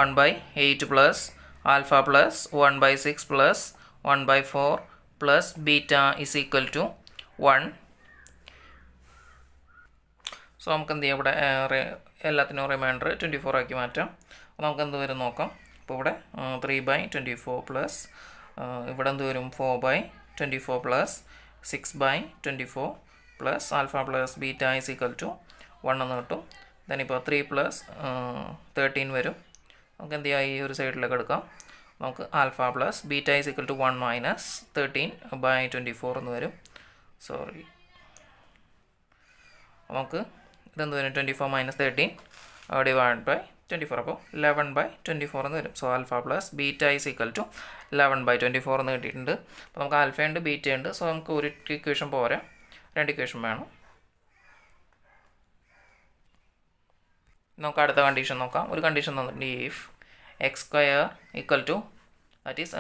1/8 plus alpha plus 1/6 plus 1/4 plus beta is equal to 1. So നമുക്ക് എന്ത് ചെയ്യാം, ഇവിടെ എല്ലാത്തിനും റിമൈൻഡർ 24 ആക്കി മാറ്റാം. അപ്പോൾ നമുക്ക് എന്ത് വരും നോക്കാം. അപ്പോൾ ഇവിടെ 3/24 പ്ലസ് ഇവിടെ എന്ത് വരും 4/24 plus 6/24 plus alpha plus beta is equal to 1 എന്ന് കിട്ടും. ദെൻ ഇപ്പോൾ 3 പ്ലസ് 13 വരും. നമുക്ക് എന്ത് ചെയ്യാം, ഈ ഒരു സൈഡിലേക്ക് എടുക്കാം. നമുക്ക് alpha plus beta is equal to 1 minus 13/24 എന്ന് വരും. സോറി, നമുക്ക് ഇതെന്ത് വരും, 24 മൈനസ് 13 ഡിവൈഡ് ബൈ 24, അപ്പോൾ 11/24 എന്ന് വരും. So alpha plus beta is equal to 11/24 എന്ന് കിട്ടിയിട്ടുണ്ട്. അപ്പോൾ നമുക്ക് ആൽഫ ഉണ്ട്, ബീറ്റ ഉണ്ട്. സോ നമുക്ക് ഒരു ഇക്വേഷൻ പോരാ, 2 ഇക്വേഷൻ വേണം. നമുക്ക് അടുത്ത കണ്ടീഷൻ നോക്കാം. ഒരു കണ്ടീഷൻ തന്നിട്ടുണ്ട്, if x square equal to that is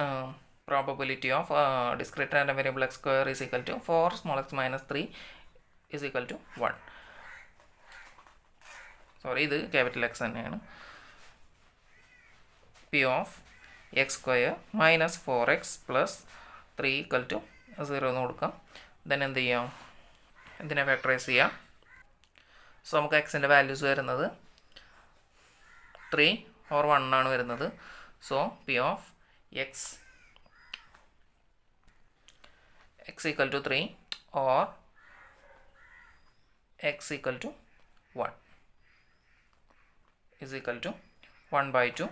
probability of discrete random variable x square is equal to 4 small x minus 3 is equal to 1. Sorry, ഇത് ക്യാപിറ്റൽ എക്സ് തന്നെയാണ്. P of x square minus 4x plus 3 equal to 0 എന്ന് കൊടുക്കാം. Then എന്ത് ചെയ്യാം, ഇതിനെ factorise ചെയ്യാം. So നമുക്ക് എക്സിൻ്റെ വാല്യൂസ് വരുന്നത് 3 or 1 ആണ് വരുന്നത്. So P of x equal to 3 or x equal to 1 is equal to 1/2.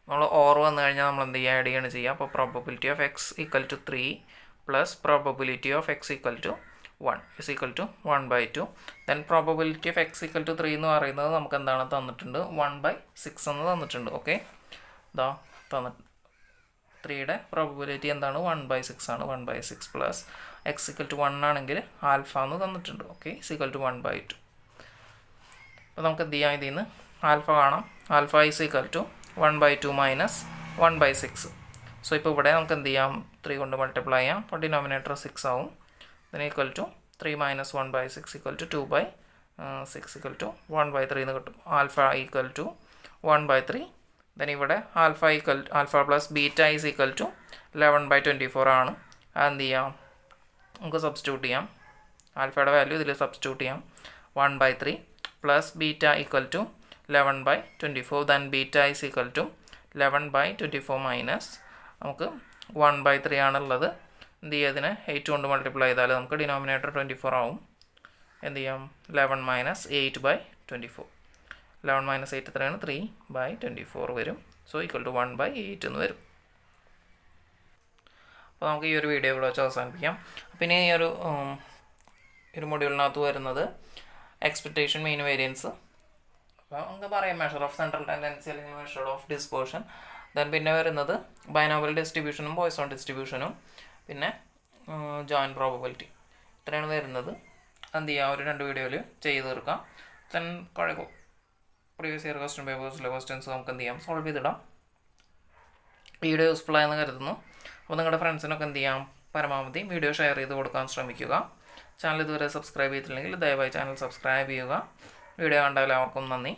നമ്മൾ ഓർ വന്നു കഴിഞ്ഞാൽ നമ്മൾ എന്ത് ചെയ്യുക, ആഡ് ചെയ്യാണ് ചെയ്യുക. അപ്പോൾ probability of x equal to 3 plus probability of x equal to 1 is equal to 1/2. Then probability of x equal to 3 എന്ന് പറയുന്നത് നമുക്ക് എന്താണ് തന്നിട്ടുണ്ട്, 1/6 എന്ന് തന്നിട്ടുണ്ട്. ഓക്കെ, ഇതാ തന്നിട്ടുണ്ട്. 3യുടെ പ്രോബബിലിറ്റി എന്താണ്, 1/6 ആണ്. 1/6 പ്ലസ് എക്സ് ഈക്വൽ ടു 1 ആണെങ്കിൽ ആൽഫ എന്ന് തന്നിട്ടുണ്ട്. Okay, is equal to 1/2. അപ്പോൾ നമുക്ക് എന്ത് ചെയ്യാം, ഇതിൽ നിന്ന് ആൽഫ കാണാം. Alpha is equal to 1/2 minus 1/6. So ഇപ്പോൾ ഇവിടെ നമുക്ക് എന്ത് ചെയ്യാം, 3 കൊണ്ട് മൾട്ടിപ്ലൈ ചെയ്യാം. അപ്പോൾ ഡിനോമിനേറ്റർ 6 ആവും. then equal to 3 minus 1/6 equal to 2/6 equal to 1/3 എന്ന് കിട്ടും. Alpha equal to 1/3. then ഇവിടെ alpha plus beta is equal to 11/24 ആണ്. അതെന്ത് ചെയ്യാം, നമുക്ക് സബ്സ്റ്റിറ്റ്യൂട്ട് ചെയ്യാം. ആൽഫയുടെ വാല്യൂ ഇതിൽ സബ്സ്റ്റിറ്റ്യൂട്ട് ചെയ്യാം. 1/3 plus beta equal to 11/24. Then beta is equal to 11/24 minus നമുക്ക് 1/3 ആണുള്ളത്. എന്ത് ചെയ്യുക, ഇതിനെ 8 കൊണ്ട് മൾട്ടിപ്ലൈ ചെയ്താൽ നമുക്ക് ഡിനോമിനേറ്റർ 24 ആവും. എന്ത് ചെയ്യാം, 11 മൈനസ് 8/24. 11 മൈനസ് 8 എത്രയാണ്, 3/24 വരും. സോ ഈക്വൽ ടു 1/8 എന്ന് വരും. അപ്പോൾ നമുക്ക് ഈ ഒരു വീഡിയോ ഇവിടെ വെച്ച് അവസാനിപ്പിക്കാം. പിന്നെ ഈ ഒരു മൊഡ്യൂളിനകത്ത് വരുന്നത് എക്സ്പെക്റ്റേഷൻ, മീൻ വേരിയൻസ്, അപ്പോൾ നമുക്ക് പറയാം മെഷർ ഓഫ് സെൻട്രൽ ടെൻഡൻസി അല്ലെങ്കിൽ മെഷർ ഓഫ് ഡിസ്പേർഷൻ. ദെൻ പിന്നെ വരുന്നത് ബൈനോമിയൽ ഡിസ്ട്രിബ്യൂഷനും പോയ്സോൺ ഡിസ്ട്രിബ്യൂഷനും പിന്നെ ജോയിൻ പ്രോബബിലിറ്റി. ഇത്രയാണ് വരുന്നത്. എന്ത് ചെയ്യുക, ഒരു 2 വീഡിയോയിൽ ചെയ്ത് തീർക്കാം. ദെൻ പ്രീവിയസ് ഇയർ ക്വസ്റ്റ്യൻ പേപ്പേഴ്സിലെ ക്വസ്റ്റ്യൻസ് നമുക്ക് എന്ത് ചെയ്യാം, സോൾവ് ചെയ്തിടാം. വീഡിയോ യൂസ്ഫുൾ ആയെന്ന് കരുതുന്നു. അപ്പോൾ നിങ്ങളുടെ ഫ്രണ്ട്സിനൊക്കെ എന്ത് ചെയ്യാം, പരമാവധി വീഡിയോ ഷെയർ ചെയ്ത് കൊടുക്കാൻ ശ്രമിക്കുക. ചാനൽ ഇതുവരെ സബ്സ്ക്രൈബ് ചെയ്തിട്ടില്ലെങ്കിൽ ദയവായി ചാനൽ സബ്സ്ക്രൈബ് ചെയ്യുക. വീഡിയോ കണ്ട എല്ലാവർക്കും നന്ദി.